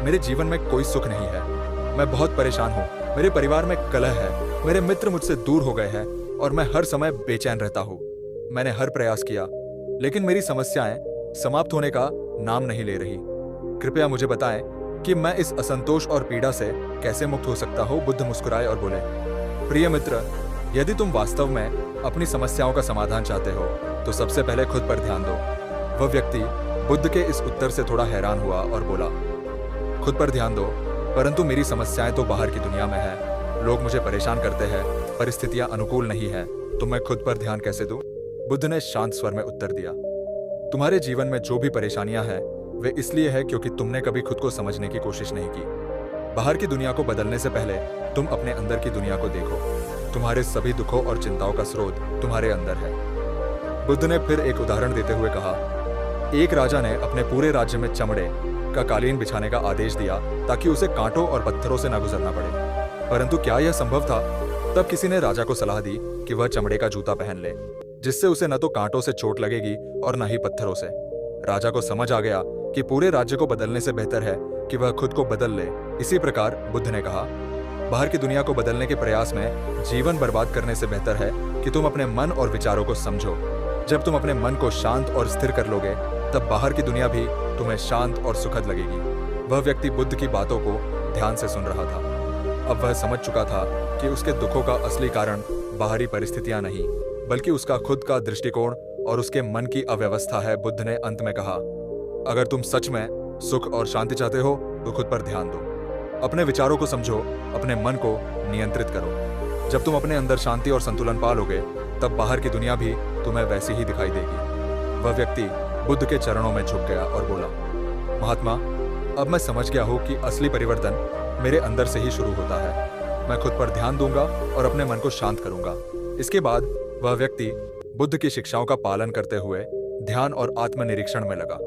मेरे जीवन में कोई सुख नहीं है। मैं बहुत परेशान हूँ। मेरे परिवार में कलह है, मेरे मित्र मुझसे दूर हो गए हैं और मैं हर समय बेचैन रहता हूँ। मैंने हर प्रयास किया, लेकिन मेरी समस्याएं समाप्त होने का नाम नहीं ले रही। कृपया मुझे बताएं कि मैं इस असंतोष और पीड़ा से कैसे मुक्त हो सकता हूँ। बुद्ध मुस्कुराए और बोले, प्रिय मित्र, यदि तुम वास्तव में अपनी समस्याओं का समाधान चाहते हो तो सबसे पहले खुद पर ध्यान दो। वह व्यक्ति बुद्ध के इस उत्तर से थोड़ा हैरान हुआ और बोला, खुद पर ध्यान दो, परंतु मेरी समस्याएं तो बाहर की दुनिया में है। लोग मुझे परेशान करते हैं, परिस्थितियां अनुकूल नहीं है, तो मैं खुद पर ध्यान कैसे दूं? बुद्ध ने शांत स्वर में उत्तर दिया, तुम्हारे जीवन में जो भी परेशानियां हैं वे इसलिए है क्योंकि तुमने कभी खुद को समझने की कोशिश नहीं की। बाहर की दुनिया को बदलने से पहले तुम अपने अंदर की दुनिया को देखो। तुम्हारे सभी दुखों और चिंताओं का स्रोत तुम्हारे अंदर है। बुद्ध ने फिर एक उदाहरण देते हुए कहा, एक राजा ने अपने पूरे राज्य में चमड़े का कालीन बिछाने का आदेश दिया ताकि उसे कांटों और पत्थरों से न गुजरना पड़े। परंतु क्या यह संभव था? तब किसी ने राजा को सलाह दी कि वह चमड़े का जूता पहन ले, जिससे उसे न तो कांटों से चोट लगेगी और न ही पत्थरों से। राजा को समझ आ गया कि पूरे राज्य को बदलने से बेहतर है कि वह खुद को बदल ले। इसी प्रकार बुद्ध ने कहा, बाहर की दुनिया को बदलने के प्रयास में जीवन बर्बाद करने से बेहतर है कि तुम अपने मन और विचारों को समझो। जब तुम अपने मन को शांत और स्थिर कर लोगे तब बाहर की दुनिया भी तुम्हें शांत और सुखद लगेगी। वह व्यक्ति बुद्ध की बातों को ध्यान से सुन रहा था। अब वह समझ चुका था कि उसके दुखों का असली कारण बाहरी परिस्थितियां नहीं, बल्कि उसका खुद का दृष्टिकोण और उसके मन की अव्यवस्था है। बुद्ध ने अंत में कहा, अगर तुम सच में सुख और शांति चाहते हो तो खुद पर ध्यान दो। अपने विचारों को समझो, अपने मन को नियंत्रित करो। जब तुम अपने अंदर शांति और संतुलन पा लोगे तब बाहर की दुनिया भी तुम्हें वैसी ही दिखाई देगी। वह व्यक्ति बुद्ध के चरणों में झुक गया और बोला, महात्मा, अब मैं समझ गया हूँ कि असली परिवर्तन मेरे अंदर से ही शुरू होता है। मैं खुद पर ध्यान दूंगा और अपने मन को शांत करूंगा। इसके बाद वह व्यक्ति बुद्ध की शिक्षाओं का पालन करते हुए ध्यान और आत्मनिरीक्षण में लगा।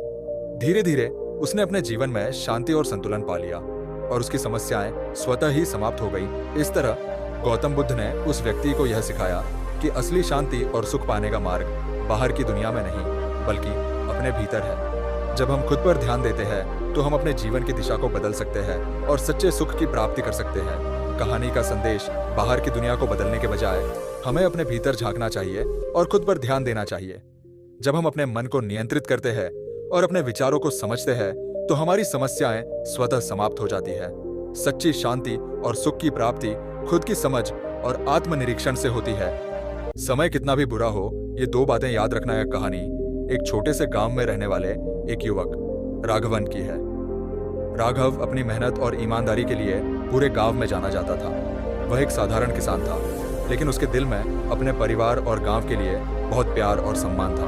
धीरे धीरे उसने अपने जीवन में शांति और संतुलन पा लिया और उसकी समस्याएं स्वतः ही समाप्त हो गई। इस तरह गौतम बुद्ध ने उस व्यक्ति को यह सिखाया कि असली शांति और सुख पाने का मार्ग बाहर की दुनिया में नहीं, बल्कि अपने भीतर है। जब हम खुद पर ध्यान देते हैं तो हम अपने जीवन की दिशा को बदल सकते हैं और सच्चे सुख की प्राप्ति कर सकते हैं। कहानी का संदेश बाहर की दुनिया को बदलने के बजाय हमें अपने भीतर झांकना चाहिए और खुद पर ध्यान देना चाहिए। जब हम अपने मन को नियंत्रित करते हैं और अपने विचारों को समझते हैं तो हमारी समस्याएं स्वतः समाप्त हो जाती है। सच्ची शांति और सुख की प्राप्ति खुद की समझ और आत्मनिरीक्षण से होती है। समय कितना भी बुरा हो, ये दो बातें याद रखना। यह कहानी एक छोटे से गांव में रहने वाले एक युवक राघवन की है। राघव अपनी मेहनत और ईमानदारी के लिए पूरे गांव में जाना जाता था। वह एक साधारण किसान था, लेकिन उसके दिल में अपने परिवार और गांव के लिए बहुत प्यार और सम्मान था।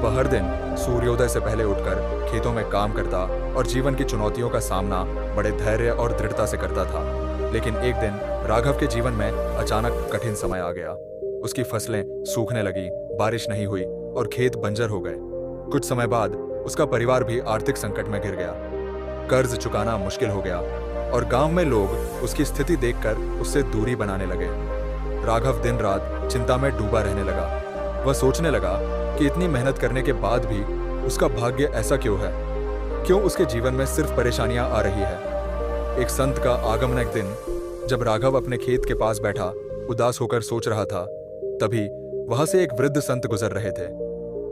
वह हर दिन सूर्योदय से पहले उठकर खेतों में काम करता और जीवन की चुनौतियों का सामना बड़े धैर्य और दृढ़ता से करता था। लेकिन एक दिन राघव के जीवन में अचानक कठिन समय आ गया। उसकी फसलें सूखने लगी, बारिश नहीं हुई और खेत बंजर हो गए। कुछ समय बाद उसका परिवार भी आर्थिक संकट में घिर गया। कर्ज चुकाना मुश्किल हो गया और गांव में लोग उसकी स्थिति देखकर उससे दूरी बनाने लगे। राघव दिन रात चिंता में डूबा रहने लगा। वह सोचने लगा कि इतनी मेहनत करने के बाद भी उसका भाग्य ऐसा क्यों है? क्यों उसके जीवन में सिर्फ परेशानियां आ रही है? एक संत का आगमन एक दिन जब राघव अपने खेत के पास बैठा उदास होकर सोच रहा था, तभी वहां से एक वृद्ध संत गुजर रहे थे।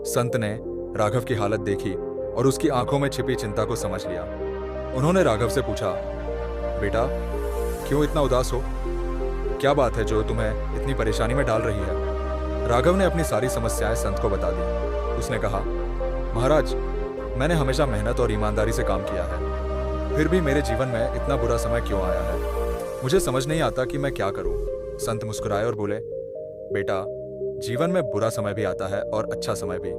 संत ने राघव की हालत देखी और उसकी आंखों में छिपी चिंता को समझ लिया। उन्होंने राघव से पूछा, बेटा, क्यों इतना उदास हो? क्या बात है जो तुम्हें इतनी परेशानी में डाल रही है? राघव ने अपनी सारी समस्याएं संत को बता दी। उसने कहा, महाराज, मैंने हमेशा मेहनत और ईमानदारी से काम किया है, फिर भी मेरे जीवन में इतना बुरा समय क्यों आया है? मुझे समझ नहीं आता कि मैं क्या करूं। संत मुस्कुराए और बोले, बेटा, जीवन में बुरा समय भी आता है और अच्छा समय भी।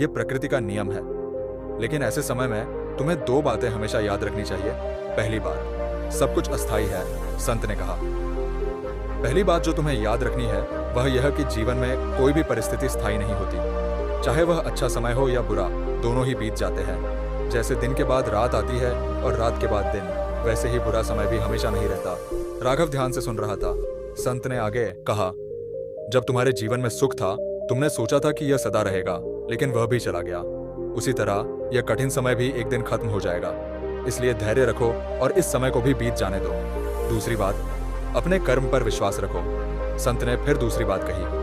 ये प्रकृति का नियम है। लेकिन ऐसे समय में तुम्हें दो बातें हमेशा याद रखनी चाहिए। पहली बात, सब कुछ अस्थायी है, संत ने कहा। पहली बात जो तुम्हें याद रखनी है वह यह कि जीवन में कोई भी परिस्थिति स्थायी नहीं होती। चाहे वह अच्छा समय हो या बुरा, दोनों ही बीत जाते हैं। जैसे दिन के बाद रात आती है और रात के बाद दिन, वैसे ही बुरा समय भी हमेशा नहीं रहता। राघव ध्यान से सुन रहा था। संत ने आगे कहा, जब तुम्हारे जीवन में सुख था, तुमने सोचा था कि यह सदा रहेगा, लेकिन वह भी चला गया। उसी तरह यह कठिन समय भी एक दिन खत्म हो जाएगा। इसलिए धैर्य रखो और इस समय को भी बीत जाने दो। दूसरी बात, अपने कर्म पर विश्वास रखो। संत ने फिर दूसरी बात कही।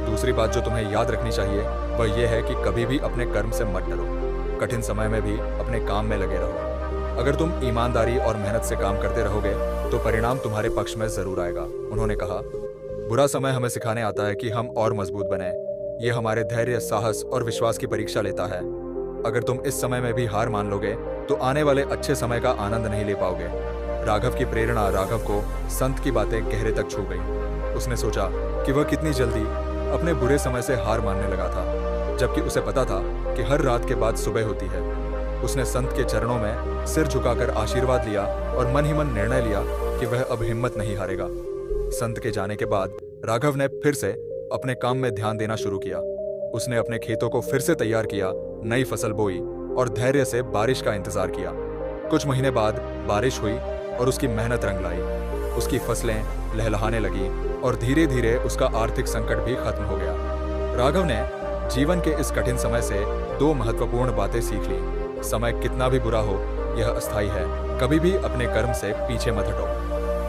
दूसरी बात जो तुम्हें याद रखनी चाहिए वह यह है कि कभी भी अपने कर्म से मत डरो। कठिन समय में भी अपने काम में लगे रहो। अगर तुम ईमानदारी और मेहनत से काम करते रहोगे तो परिणाम तुम्हारे पक्ष में जरूर आएगा। उन्होंने कहा, बुरा समय हमें सिखाने आता है कि हम और मजबूत बने। यह हमारे धैर्य, साहस और विश्वास की परीक्षा लेता है। अगर तुम इस समय में भी हार मान लोगे तो आने वाले अच्छे समय का आनंद नहीं ले पाओगे। राघव की प्रेरणा राघव को संत की बातें गहरे तक छू गई। उसने सोचा कि वह कितनी जल्दी अपने बुरे समय से हार मानने लगा था, जबकि उसे पता था कि हर रात के बाद सुबह होती है। उसने संत के चरणों में सिर झुकाकर आशीर्वाद लिया और मन ही मन निर्णय लिया कि वह अब हिम्मत नहीं हारेगा। संत के जाने के बाद राघव ने फिर से अपने काम में ध्यान देना शुरू किया। उसने अपने खेतों को फिर से तैयार किया, नई फसल बोई और धैर्य से बारिश का इंतजार किया। कुछ महीने बाद बारिश हुई और उसकी मेहनत रंग लाई। उसकी फसलें लहलहाने लगी और धीरे धीरे उसका आर्थिक संकट भी खत्म हो गया। राघव ने जीवन के इस कठिन समय से दो महत्वपूर्ण बातें सीख ली। समय कितना भी बुरा हो, यह अस्थायी है। कभी भी अपने कर्म से पीछे मत हटो।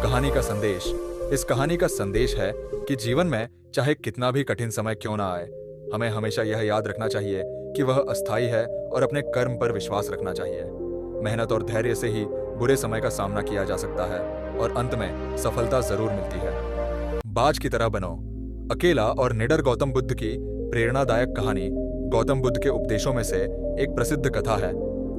कहानी का संदेश, इस कहानी का संदेश है कि जीवन में चाहे कितना भी कठिन समय क्यों ना आए, हमें हमेशा यह याद रखना चाहिए कि वह अस्थायी है और अपने कर्म पर विश्वास रखना चाहिए। मेहनत और धैर्य से ही बुरे समय का सामना किया जा सकता है और अंत में सफलता जरूर मिलती है। बाज की तरह बनो। अकेला और निडर गौतम बुद्ध की प्रेरणादायक कहानी गौतम बुद्ध के उपदेशों में से एक प्रसिद्ध कथा है,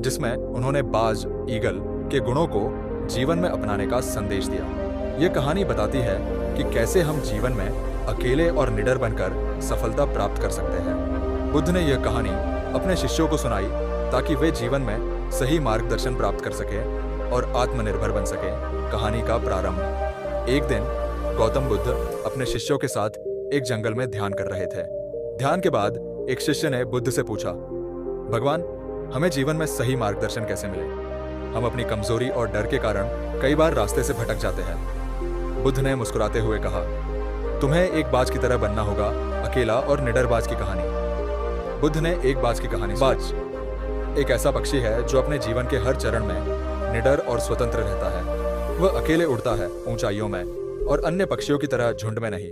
जिसमें उन्होंने बाज, ईगल के गुणों को जीवन में अपनाने का संदेश दिया। यह कहानी बताती है कि कैसे हम जीवन में अकेले और निडर बनकर सफलता प्राप्त कर सकते हैं। बुद्ध ने यह कहानी अपने शिष्यों को सुनाई ताकि वे जीवन में सही मार्गदर्शन प्राप्त कर सके और आत्मनिर्भर बन सके। कहानी का प्रारंभ। एक दिन गौतम बुद्ध अपने शिष्यों के साथ एक जंगल में ध्यान कर रहे थे। ध्यान के बाद एक शिष्य ने बुद्ध से पूछा, भगवान, हमें जीवन में सही मार्गदर्शन कैसे मिले? हम अपनी कमजोरी और डर के कारण कई बार रास्ते से भटक जाते हैं। बुद्ध ने मुस्कुराते हुए कहा, तुम्हें एक बाज की तरह बनना होगा, अकेला और निडर बाज की कहानी। बुद्ध ने एक बाज की कहानी। बाज एक ऐसा पक्षी है जो अपने जीवन के हर चरण में निडर और स्वतंत्र रहता है। वह अकेले उड़ता है, ऊंचाइयों में, और अन्य पक्षियों की तरह झुंड में नहीं।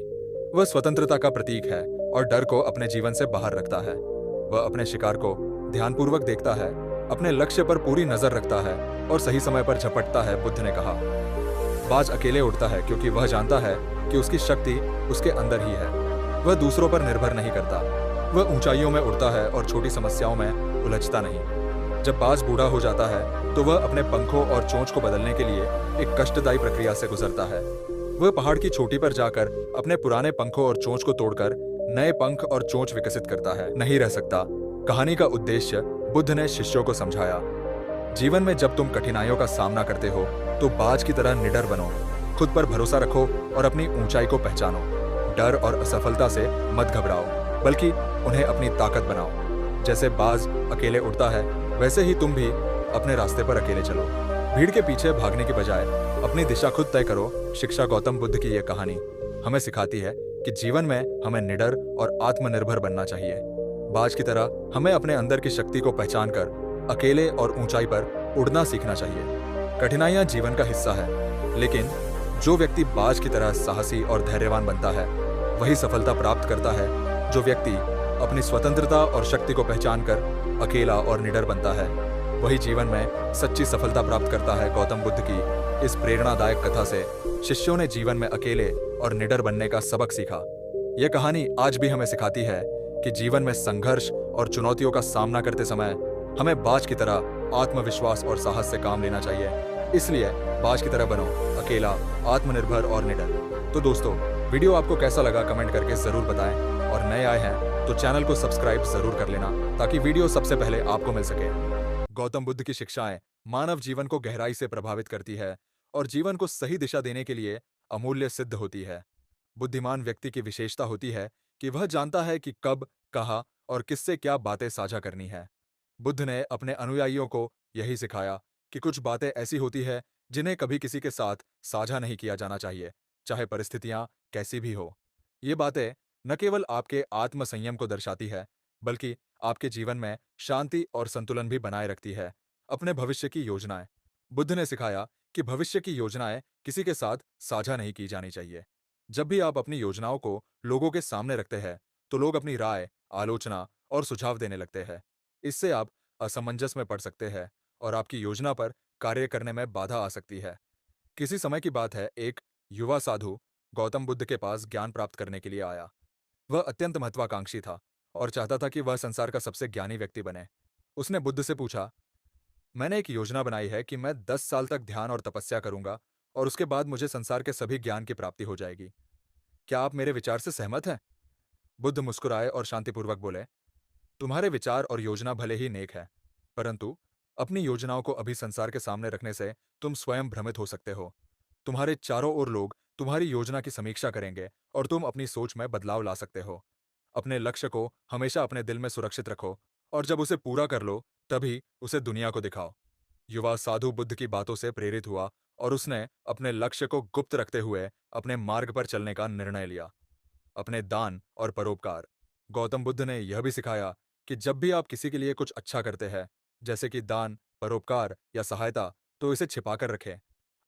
वह स्वतंत्रता का प्रतीक है और डर को अपने जीवन से बाहर रखता है। वह अपने शिकार को ध्यानपूर्वक देखता है, अपने लक्ष्य पर पूरी नजर रखता है और सही समय पर झपटता है, बुद्ध ने कहा। बाज अकेले उड़ता है क्योंकि वह जानता है कि उसकी शक्ति उसके अंदर ही है। वह दूसरों पर निर्भर नहीं करता। वह ऊंचाइयों में उड़ता है और छोटी समस्याओं में उलझता नहीं। जब बाज बूढ़ा हो जाता है तो वह अपने पंखों और चोंच को बदलने के लिए एक कष्टदायी प्रक्रिया से गुजरता है। वह पहाड़ की चोटी पर जाकर अपने पुराने पंखों और चोंच को तोड़कर नए पंख और चोंच विकसित करता है। नहीं रह सकता। कहानी का उद्देश्य बुद्ध ने शिष्यों को समझाया। जीवन में जब तुम कठिनाइयों का सामना करते हो तो बाज की तरह निडर बनो, खुद पर भरोसा रखो और अपनी ऊंचाई को पहचानो। डर और असफलता से मत घबराओ, बल्कि उन्हें अपनी ताकत बनाओ। जैसे बाज अकेले उड़ता है, वैसे ही तुम भी अपने रास्ते पर अकेले चलो। भीड़ के पीछे भागने की बजाय अपनी दिशा खुद तय करो। शिक्षा गौतम बुद्ध की यह कहानी हमें सिखाती है कि जीवन में हमें निडर और आत्मनिर्भर बनना चाहिए। बाज की तरह हमें अपने अंदर की शक्ति को पहचान कर अकेले और ऊंचाई पर उड़ना सीखना चाहिए। कठिनाइयां जीवन का हिस्सा है, लेकिन जो व्यक्ति बाज की तरह साहसी और धैर्यवान बनता है, वही सफलता प्राप्त करता है। जो व्यक्ति अपनी स्वतंत्रता और शक्ति को पहचान कर अकेला और निडर बनता है, वही जीवन में सच्ची सफलता प्राप्त करता है। गौतम बुद्ध की इस प्रेरणादायक कथा से शिष्यों ने जीवन में अकेले और निडर बनने का सबक सीखा। यह कहानी आज भी हमें सिखाती है कि जीवन में संघर्ष और चुनौतियों का सामना करते समय हमें बाज की तरह आत्मविश्वास और साहस से काम लेना चाहिए। इसलिए बाज की तरह बनो, अकेला, आत्मनिर्भर और निडर। तो दोस्तों, वीडियो आपको कैसा लगा कमेंट करके जरूर बताएं, और नए आए हैं तो चैनल को सब्सक्राइब जरूर कर लेना ताकि वीडियो सबसे पहले आपको मिल सके। गौतम बुद्ध की शिक्षाएं मानव जीवन को गहराई से प्रभावित करती है और जीवन को सही दिशा देने के लिए अमूल्य सिद्ध होती है। बुद्धिमान व्यक्ति की विशेषता होती है कि वह जानता है कि कब, कहाँ और किससे क्या बातें साझा करनी है। बुद्ध ने अपने अनुयायियों को यही सिखाया कि कुछ बातें ऐसी होती है जिन्हें कभी किसी के साथ साझा नहीं किया जाना चाहिए, चाहे परिस्थितियां कैसी भी हो। ये बातें न केवल आपके आत्म संयम को दर्शाती है, बल्कि आपके जीवन में शांति और संतुलन भी बनाए रखती है। अपने भविष्य की योजनाएं। बुद्ध ने सिखाया कि भविष्य की योजनाएं किसी के साथ साझा नहीं की जानी चाहिए। जब भी आप अपनी योजनाओं को लोगों के सामने रखते हैं, तो लोग अपनी राय, आलोचना और सुझाव देने लगते हैं। इससे आप असमंजस में पड़ सकते हैं और आपकी योजना पर कार्य करने में बाधा आ सकती है। किसी समय की बात है, एक युवा साधु गौतम बुद्ध के पास ज्ञान प्राप्त करने के लिए आया। वह अत्यंत महत्वाकांक्षी था और चाहता था कि वह संसार का सबसे ज्ञानी व्यक्ति बने। उसने बुद्ध से पूछा, मैंने एक योजना बनाई है कि मैं 10 साल तक ध्यान और तपस्या करूंगा और उसके बाद मुझे संसार के सभी ज्ञान की प्राप्ति हो जाएगी। क्या आप मेरे विचार से सहमत हैं? बुद्ध मुस्कुराए और शांतिपूर्वक बोले, तुम्हारे विचार और योजना भले ही नेक है, परंतु अपनी योजनाओं को अभी संसार के सामने रखने से तुम स्वयं भ्रमित हो सकते हो। तुम्हारे चारों ओर लोग तुम्हारी योजना की समीक्षा करेंगे और तुम अपनी सोच में बदलाव ला सकते हो। अपने लक्ष्य को हमेशा अपने दिल में सुरक्षित रखो और जब उसे पूरा कर लो, तभी उसे दुनिया को दिखाओ। युवा साधु बुद्ध की बातों से प्रेरित हुआ और उसने अपने लक्ष्य को गुप्त रखते हुए अपने मार्ग पर चलने का निर्णय लिया। अपने दान और परोपकार। गौतम बुद्ध ने यह भी सिखाया कि जब भी आप किसी के लिए कुछ अच्छा करते हैं, जैसे कि दान, परोपकार या सहायता, तो इसे छिपाकर रखें।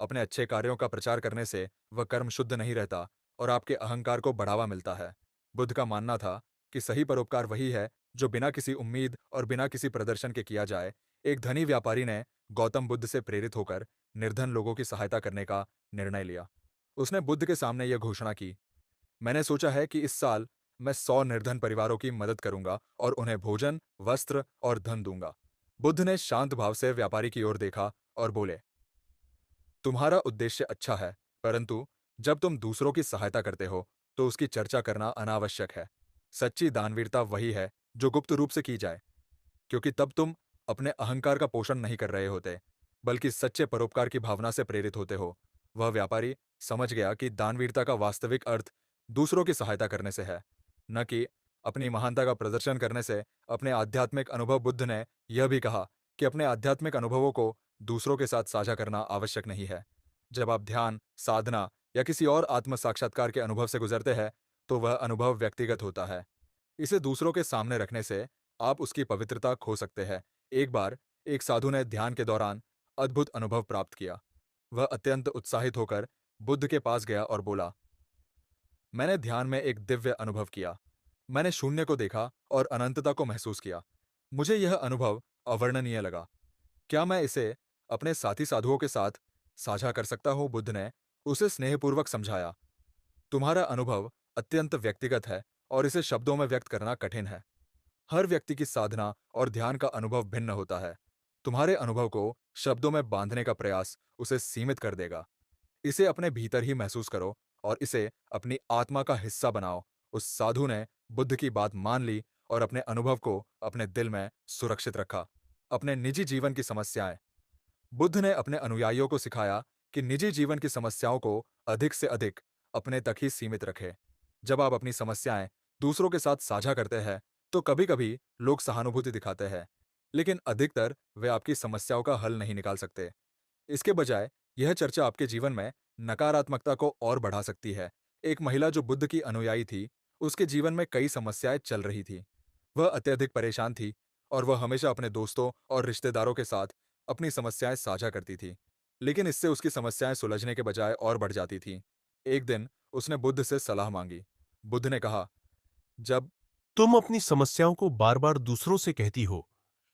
अपने अच्छे कार्यों का प्रचार करने से वह कर्म शुद्ध नहीं रहता और आपके अहंकार को बढ़ावा मिलता है। बुद्ध का मानना था कि सही परोपकार वही है जो बिना किसी उम्मीद और बिना किसी प्रदर्शन के किया जाए। एक धनी व्यापारी ने गौतम बुद्ध से प्रेरित होकर निर्धन लोगों की सहायता करने का निर्णय लिया। उसने बुद्ध के सामने यह घोषणा की, मैंने सोचा है कि इस साल मैं 100 निर्धन परिवारों की मदद करूंगा और उन्हें भोजन, वस्त्र और धन दूंगा। बुद्ध ने शांत भाव से व्यापारी की ओर देखा और बोले, तुम्हारा उद्देश्य अच्छा है, परंतु जब तुम दूसरों की सहायता करते हो तो उसकी चर्चा करना अनावश्यक है। सच्ची दानवीरता वही है जो गुप्त रूप से की जाए, क्योंकि तब तुम अपने अहंकार का पोषण नहीं कर रहे होते, बल्कि सच्चे परोपकार की भावना से प्रेरित होते हो। वह व्यापारी समझ गया कि दानवीरता का वास्तविक अर्थ दूसरों की सहायता करने से है, न कि अपनी महानता का प्रदर्शन करने से। अपने आध्यात्मिक अनुभव। बुद्ध ने यह भी कहा कि अपने आध्यात्मिक अनुभवों को दूसरों के साथ साझा करना आवश्यक नहीं है। जब आप ध्यान, साधना या किसी और आत्म साक्षात्कार के अनुभव से गुजरते हैं, तो वह अनुभव व्यक्तिगत होता है। इसे दूसरों के सामने रखने से आप उसकी पवित्रता खो सकते हैं। एक बार एक साधु ने ध्यान के दौरान अद्भुत अनुभव प्राप्त किया। वह अत्यंत उत्साहित होकर बुद्ध के पास गया और बोला, मैंने ध्यान में एक दिव्य अनुभव किया। मैंने शून्य को देखा और अनंतता को महसूस किया। मुझे यह अनुभव अवर्णनीय लगा। क्या मैं इसे अपने साथी साधुओं के साथ साझा कर सकता हूँ? बुद्ध ने उसे स्नेहपूर्वक समझाया। तुम्हारा अनुभव अत्यंत व्यक्तिगत है और इसे शब्दों में व्यक्त करना कठिन है। हर व्यक्ति की साधना और ध्यान का अनुभव भिन्न होता है। तुम्हारे अनुभव को शब्दों में बांधने का प्रयास उसे सीमित कर देगा। इसे अपने भीतर ही महसूस करो और इसे अपनी आत्मा का हिस्सा बनाओ। उस साधु ने बुद्ध की बात मान ली और अपने अनुभव को अपने दिल में सुरक्षित रखा। अपने निजी जीवन की समस्याएं। बुद्ध ने अपने अनुयायियों को सिखाया कि निजी जीवन की समस्याओं को अधिक से अधिक अपने तक ही सीमित रखें। जब आप अपनी समस्याएं दूसरों के साथ साझा करते हैं, तो कभी-कभी लोग सहानुभूति दिखाते हैं, लेकिन अधिकतर वे आपकी समस्याओं का हल नहीं निकाल सकते। इसके बजाय यह चर्चा आपके जीवन में नकारात्मकता को और बढ़ा सकती है। एक महिला जो बुद्ध की अनुयायी थी, उसके जीवन में कई समस्याएं चल रही थी। वह अत्यधिक परेशान थी और वह हमेशा अपने दोस्तों और रिश्तेदारों के साथ अपनी समस्याएं साझा करती थी। लेकिन इससे उसकी समस्याएं सुलझने के बजाय और बढ़ जाती थीं। एक दिन उसने बुद्ध से सलाह मांगी। बुद्ध ने कहा, जब तुम अपनी समस्याओं को बार बार दूसरों से कहती हो,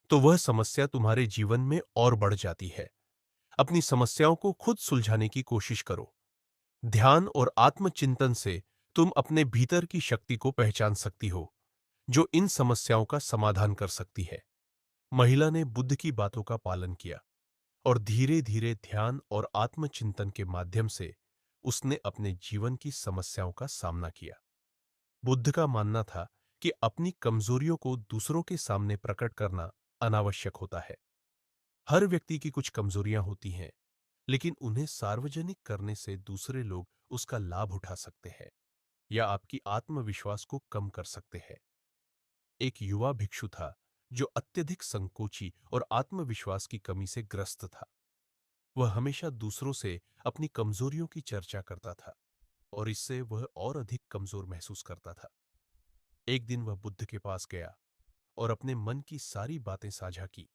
तो वह समस्या तुम्हारे जीवन में और बढ़ जाती है। अपनी समस्याओं को खुद सुलझाने की कोशिश करो। ध्यान और आत्मचिंतन से तुम अपने भीतर की शक्ति को पहचान सकती हो, जो इन समस्याओं का समाधान कर सकती है। महिला ने बुद्ध की बातों का पालन किया और धीरे धीरे ध्यान और आत्मचिंतन के माध्यम से उसने अपने जीवन की समस्याओं का सामना किया। बुद्ध का मानना था कि अपनी कमजोरियों को दूसरों के सामने प्रकट करना अनावश्यक होता है। हर व्यक्ति की कुछ कमजोरियां होती हैं, लेकिन उन्हें सार्वजनिक करने से दूसरे लोग उसका लाभ उठा सकते हैं या आपकी आत्मविश्वास को कम कर सकते हैं। एक युवा भिक्षु था जो अत्यधिक संकोची और आत्मविश्वास की कमी से ग्रस्त था। वह हमेशा दूसरों से अपनी कमजोरियों की चर्चा करता था और इससे वह और अधिक कमजोर महसूस करता था। एक दिन वह बुद्ध के पास गया और अपने मन की सारी बातें साझा की।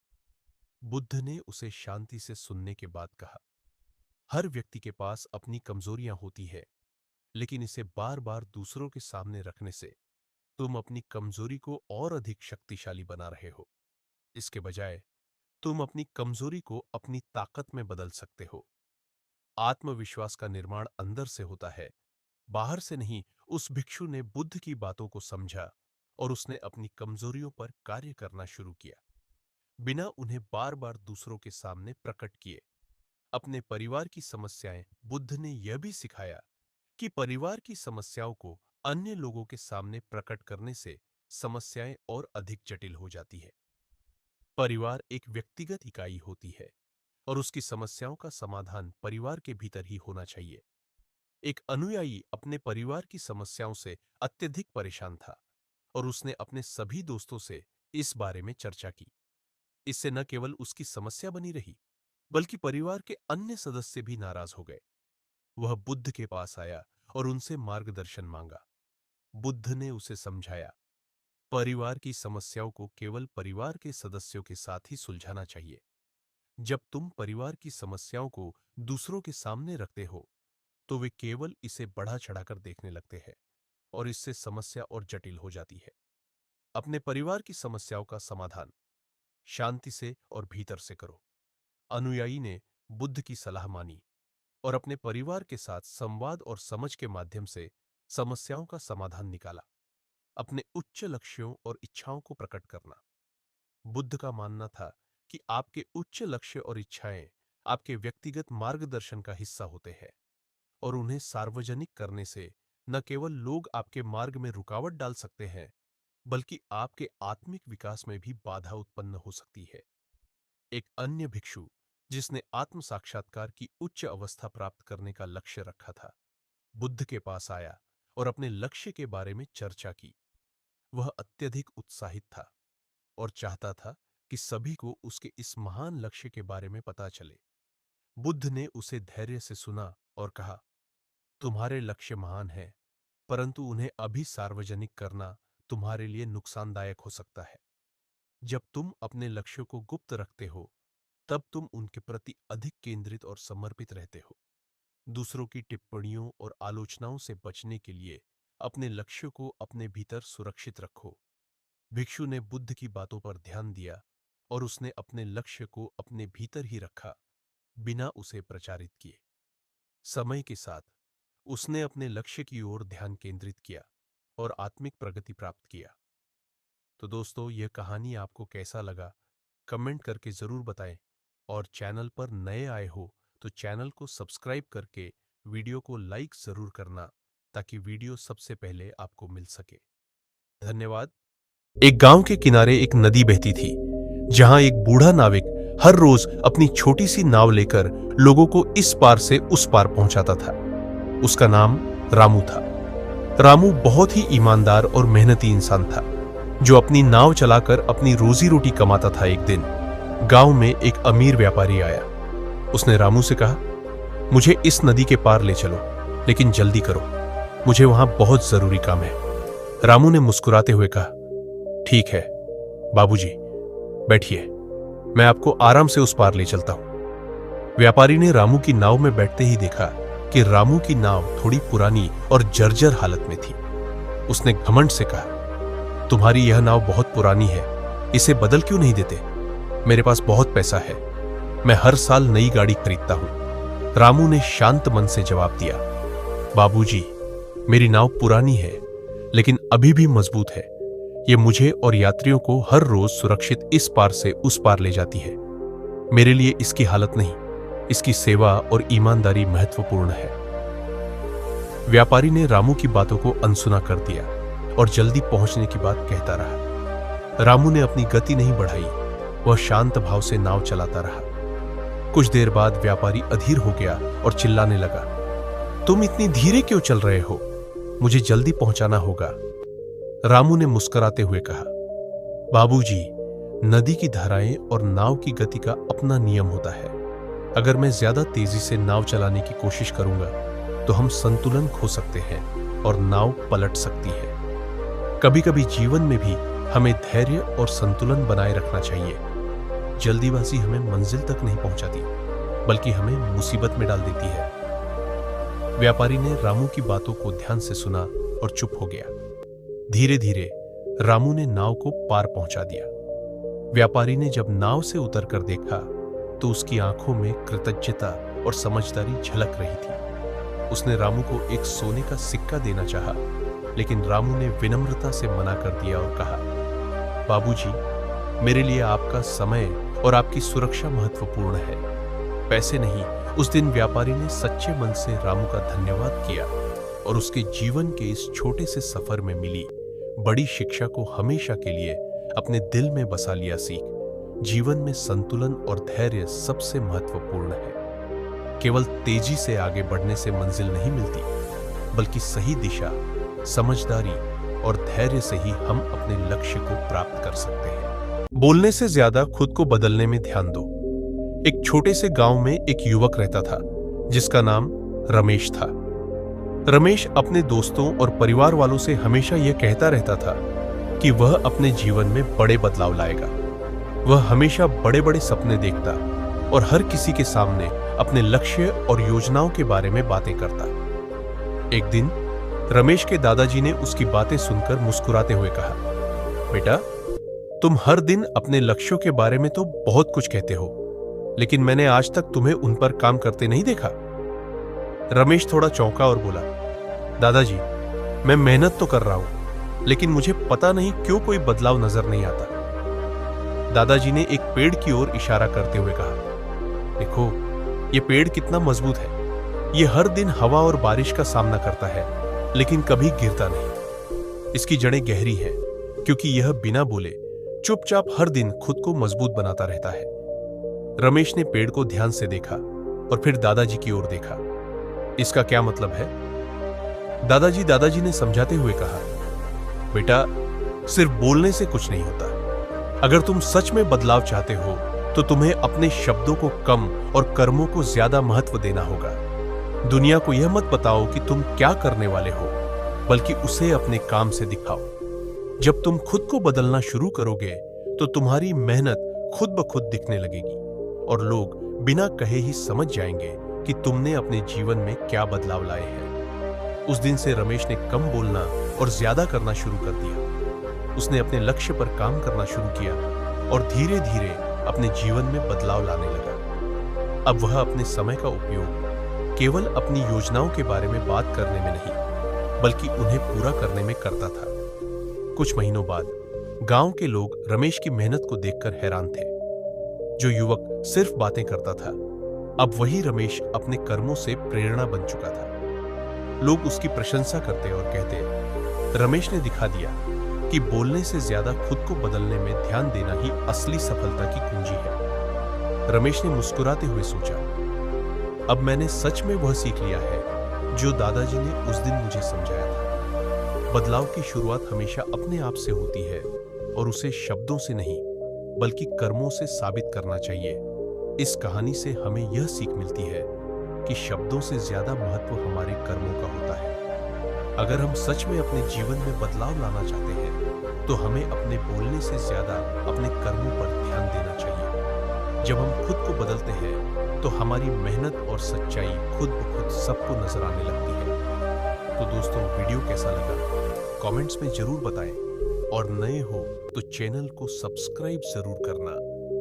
बुद्ध ने उसे शांति से सुनने के बाद कहा, हर व्यक्ति के पास अपनी कमजोरियां होती है, लेकिन इसे बार बार दूसरों के सामने रखने से तुम अपनी कमजोरी को और अधिक शक्तिशाली बना रहे हो। इसके बजाय तुम अपनी कमजोरी को अपनी ताकत में बदल सकते हो। आत्मविश्वास का निर्माण अंदर से होता है, बाहर से नहीं। उस भिक्षु ने बुद्ध की बातों को समझा और उसने अपनी कमजोरियों पर कार्य करना शुरू किया, बिना उन्हें बार बार दूसरों के सामने प्रकट किए। अपने परिवार की समस्याएं। बुद्ध ने यह भी सिखाया कि परिवार की समस्याओं को अन्य लोगों के सामने प्रकट करने से समस्याएं और अधिक जटिल हो जाती है। परिवार एक व्यक्तिगत इकाई होती है और उसकी समस्याओं का समाधान परिवार के भीतर ही होना चाहिए। एक अनुयायी अपने परिवार की समस्याओं से अत्यधिक परेशान था और उसने अपने सभी दोस्तों से इस बारे में चर्चा की। इससे न केवल उसकी समस्या बनी रही, बल्कि परिवार के अन्य सदस्य भी नाराज हो गए। वह बुद्ध के पास आया और उनसे मार्गदर्शन मांगा। बुद्ध ने उसे समझाया, परिवार की समस्याओं को केवल परिवार के सदस्यों के साथ ही सुलझाना चाहिए। जब तुम परिवार की समस्याओं को दूसरों के सामने रखते हो, तो वे केवल इसे बढ़ा चढ़ाकर देखने लगते हैं और इससे समस्या और जटिल हो जाती है। अपने परिवार की समस्याओं का समाधान शांति से और भीतर से करो। अनुयायी ने बुद्ध की सलाह मानी और अपने परिवार के साथ संवाद और समझ के माध्यम से समस्याओं का समाधान निकाला। अपने उच्च लक्ष्यों और इच्छाओं को प्रकट करना। बुद्ध का मानना था कि आपके उच्च लक्ष्य और इच्छाएं आपके व्यक्तिगत मार्गदर्शन का हिस्सा होते हैं और उन्हें सार्वजनिक करने से न केवल लोग आपके मार्ग में रुकावट डाल सकते हैं, बल्कि आपके आत्मिक विकास में भी बाधा उत्पन्न हो सकती है। एक अन्य भिक्षु जिसने आत्म साक्षात्कार की उच्च अवस्था प्राप्त करने का लक्ष्य रखा था, बुद्ध के पास आया और अपने लक्ष्य के बारे में चर्चा की। वह अत्यधिक उत्साहित था और चाहता था कि सभी को उसके इस महान लक्ष्य के बारे में पता चले। बुद्ध ने उसे धैर्य से सुना और कहा, तुम्हारे लक्ष्य महान हैं, परंतु उन्हें अभी सार्वजनिक करना तुम्हारे लिए नुकसानदायक हो सकता है। जब तुम अपने लक्ष्यों को गुप्त रखते हो, तब तुम उनके प्रति अधिक केंद्रित और समर्पित रहते हो। दूसरों की टिप्पणियों और आलोचनाओं से बचने के लिए अपने लक्ष्य को अपने भीतर सुरक्षित रखो। भिक्षु ने बुद्ध की बातों पर ध्यान दिया और उसने अपने लक्ष्य को अपने भीतर ही रखा, बिना उसे प्रचारित किए। समय के साथ उसने अपने लक्ष्य की ओर ध्यान केंद्रित किया और आत्मिक प्रगति प्राप्त किया। तो दोस्तों, यह कहानी आपको कैसा लगा कमेंट करके जरूर बताएं, और चैनल पर नए आए हो तो चैनल को सब्सक्राइब करके वीडियो को लाइक जरूर करना, ताकि वीडियो सबसे पहले आपको मिल सके। धन्यवाद। एक गांव के किनारे एक नदी बहती थी, जहां एक बूढ़ा नाविक हर रोज अपनी छोटी सी नाव लेकर लोगों को इस पार से उस पार पहुंचाता था। उसका नाम रामू था। रामू बहुत ही ईमानदार और मेहनती इंसान था, जो अपनी नाव चलाकर अपनी रोजी रोटी कमाता था। एक दिन गांव में एक अमीर व्यापारी आया। उसने रामू से कहा, मुझे इस नदी के पार ले चलो, लेकिन जल्दी करो, मुझे वहां बहुत जरूरी काम है। रामू ने मुस्कुराते हुए कहा, ठीक है बाबूजी, बैठिए, मैं आपको आराम से उस पार ले चलता हूं। व्यापारी ने रामू की नाव में बैठते ही देखा कि रामू की नाव थोड़ी पुरानी और जर्जर हालत में थी। उसने घमंड से कहा, तुम्हारी यह नाव बहुत पुरानी है, इसे बदल क्यों नहीं देते? मेरे पास बहुत पैसा है, मैं हर साल नई गाड़ी खरीदता हूं। रामू ने शांत मन से जवाब दिया, बाबूजी, मेरी नाव पुरानी है, लेकिन अभी भी मजबूत है। ये मुझे और यात्रियों को हर रोज सुरक्षित इस पार से उस पार ले जाती है। मेरे लिए इसकी हालत नहीं, इसकी सेवा और ईमानदारी महत्वपूर्ण है। व्यापारी ने रामू की बातों को अनसुना कर दिया और जल्दी पहुंचने की बात कहता रहा। रामू ने अपनी गति नहीं बढ़ाई, वह शांत भाव से नाव चलाता रहा। कुछ देर बाद व्यापारी अधीर हो गया और चिल्लाने लगा, तुम इतनी धीरे क्यों चल रहे हो? मुझे जल्दी पहुंचाना होगा। रामू ने मुस्कुराते हुए कहा, बाबूजी, नदी की धाराएं और नाव की गति का अपना नियम होता है। अगर मैं ज्यादा तेजी से नाव चलाने की कोशिश करूंगा तो हम संतुलन खो सकते हैं और नाव पलट सकती है। कभी कभी जीवन में भी हमें धैर्य और संतुलन बनाए रखना चाहिए। जल्दीबाजी हमें मंजिल तक नहीं पहुंचाती, बल्कि हमें मुसीबत में डाल देती है। व्यापारी ने रामू की बातों को ध्यान से सुना और चुप हो गया। धीरे धीरे रामू ने नाव को पार पहुंचा दिया। व्यापारी ने जब नाव से उतरकर देखा तो उसकी आंखों में कृतज्ञता और समझदारी झलक रही थी। उसने रामू को एक सोने का सिक्का देना चाहा, लेकिन रामू ने विनम्रता से मना कर दिया और कहा, बाबूजी, मेरे लिए आपका समय और आपकी सुरक्षा महत्वपूर्ण है, पैसे नहीं। उस दिन व्यापारी ने सच्चे मन से रामू का धन्यवाद किया और उसके जीवन के इस छोटे से सफर में मिली बड़ी शिक्षा को हमेशा के लिए अपने दिल में बसा लिया सीख, जीवन में संतुलन और धैर्य सबसे महत्वपूर्ण है। केवल तेजी से आगे बढ़ने से मंजिल नहीं मिलती, बल्कि सही दिशा, समझदारी और धैर्य से ही हम अपने लक्ष्य को प्राप्त कर सकते हैं। बोलने से ज्यादा खुद को बदलने में ध्यान दो। एक छोटे से गांव में एक युवक रहता था, जिसका नाम रमेश था। रमेश अपने दोस्तों और परिवार वालों से हमेशा यह कहता रहता था कि वह अपने जीवन में बड़े बदलाव लाएगा। वह हमेशा बड़े बड़े सपने देखता और हर किसी के सामने अपने लक्ष्य और योजनाओं के बारे में बातें करता। एक दिन रमेश के दादाजी ने उसकी बातें सुनकर मुस्कुराते हुए कहा, बेटा, तुम हर दिन अपने लक्ष्यों के बारे में तो बहुत कुछ कहते हो, लेकिन मैंने आज तक तुम्हें उन पर काम करते नहीं देखा। रमेश थोड़ा चौंका और बोला, दादाजी, मैं मेहनत तो कर रहा हूं, लेकिन मुझे पता नहीं क्यों कोई बदलाव नजर नहीं आता। दादाजी ने एक पेड़ की ओर इशारा करते हुए कहा, देखो, ये पेड़ कितना मजबूत है। ये हर दिन हवा और बारिश का सामना करता है, लेकिन कभी गिरता नहीं। इसकी जड़ें गहरी हैं, क्योंकि यह बिना बोले चुपचाप हर दिन खुद को मजबूत बनाता रहता है। रमेश ने पेड़ को ध्यान से देखा और फिर दादाजी की ओर देखा। इसका क्या मतलब है? दादाजी ने समझाते हुए कहा, बेटा, सिर्फ बोलने से कुछ नहीं होता। अगर तुम सच में बदलाव चाहते हो तो तुम्हें अपने शब्दों को कम और कर्मों को ज्यादा महत्व देना होगा। दुनिया को यह मत बताओ कि तुम क्या करने वाले हो, बल्कि उसे अपने काम से दिखाओ। जब तुम खुद को बदलना शुरू करोगे तो तुम्हारी मेहनत खुद ब खुद दिखने लगेगी और लोग बिना कहे ही समझ जाएंगे कि तुमने अपने जीवन में क्या बदलाव लाए हैं। उस दिन से रमेश ने कम बोलना और ज्यादा करना शुरू कर दिया। उसने अपने लक्ष्य पर काम करना शुरू किया और धीरे धीरे अपने जीवन में बदलाव लाने लगा। अब वह अपने समय का उपयोग केवल अपनी योजनाओं के बारे में बात करने में नहीं, बल्कि उन्हें पूरा करने में करता था। कुछ महीनों बाद गांव के लोग रमेश की मेहनत को देखकर हैरान थे। जो युवक सिर्फ बातें करता था, अब वही रमेश अपने कर्मों से प्रेरणा बन चुका था। लोग उसकी प्रशंसा करते और कहते, रमेश ने दिखा दिया कि बोलने से ज्यादा खुद को बदलने में ध्यान देना ही असली सफलता की कुंजी है। रमेश ने मुस्कुराते हुए सोचा, अब मैंने सच में वह सीख लिया है जो दादाजी ने उस दिन मुझे समझाया था। बदलाव की शुरुआत हमेशा अपने आप से होती है और उसे शब्दों से नहीं, बल्कि कर्मों से साबित करना चाहिए। इस कहानी से हमें यह सीख मिलती है कि शब्दों से ज्यादा महत्व हमारे कर्मों का होता है। अगर हम सच में अपने जीवन में बदलाव लाना चाहते हैं, तो हमें अपने बोलने से ज्यादा अपने कर्मों पर ध्यान देना चाहिए। जब हम खुद को बदलते हैं, तो हमारी मेहनत और सच्चाई खुद ब खुद सबको नजर आने लगती है। तो दोस्तों, वीडियो कैसा लगा कमेंट्स में जरूर बताएं और नए हो तो चैनल को सब्सक्राइब जरूर करना,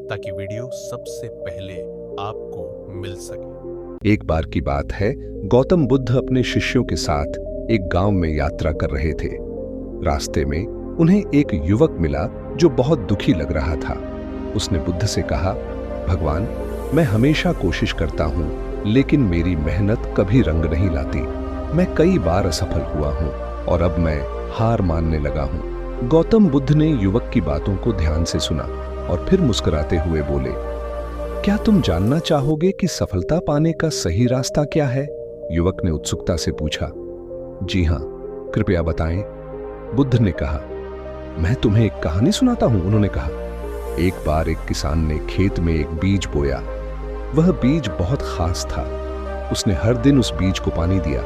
ताकि वीडियो सबसे पहले आपको मिल सके। एक बार की बात है, गौतम बुद्ध अपने शिष्यों के साथ एक गांव में यात्रा कर रहे थे। रास्ते में उन्हें एक युवक मिला जो बहुत दुखी लग रहा था। उसने बुद्ध से कहा, भगवान, मैं हमेशा कोशिश करता हूँ, लेकिन मेरी मेहनत कभी रंग नहीं लाती। मैं कई बार असफल हुआ हूँ और अब मैं हार मानने लगा हूँ। गौतम बुद्ध ने युवक की बातों को ध्यान से सुना और फिर मुस्कुराते हुए बोले, क्या तुम जानना चाहोगे कि सफलता पाने का सही रास्ता क्या है? युवक ने उत्सुकता से पूछा। जी हाँ, कृपया बताएं, बुद्ध ने कहा। मैं तुम्हें एक कहानी सुनाता हूं, उन्होंने कहा। एक बार एक किसान ने खेत में एक बीज बोया। वह बीज बहुत खास था। उसने हर दिन उस बीज को पानी दिया,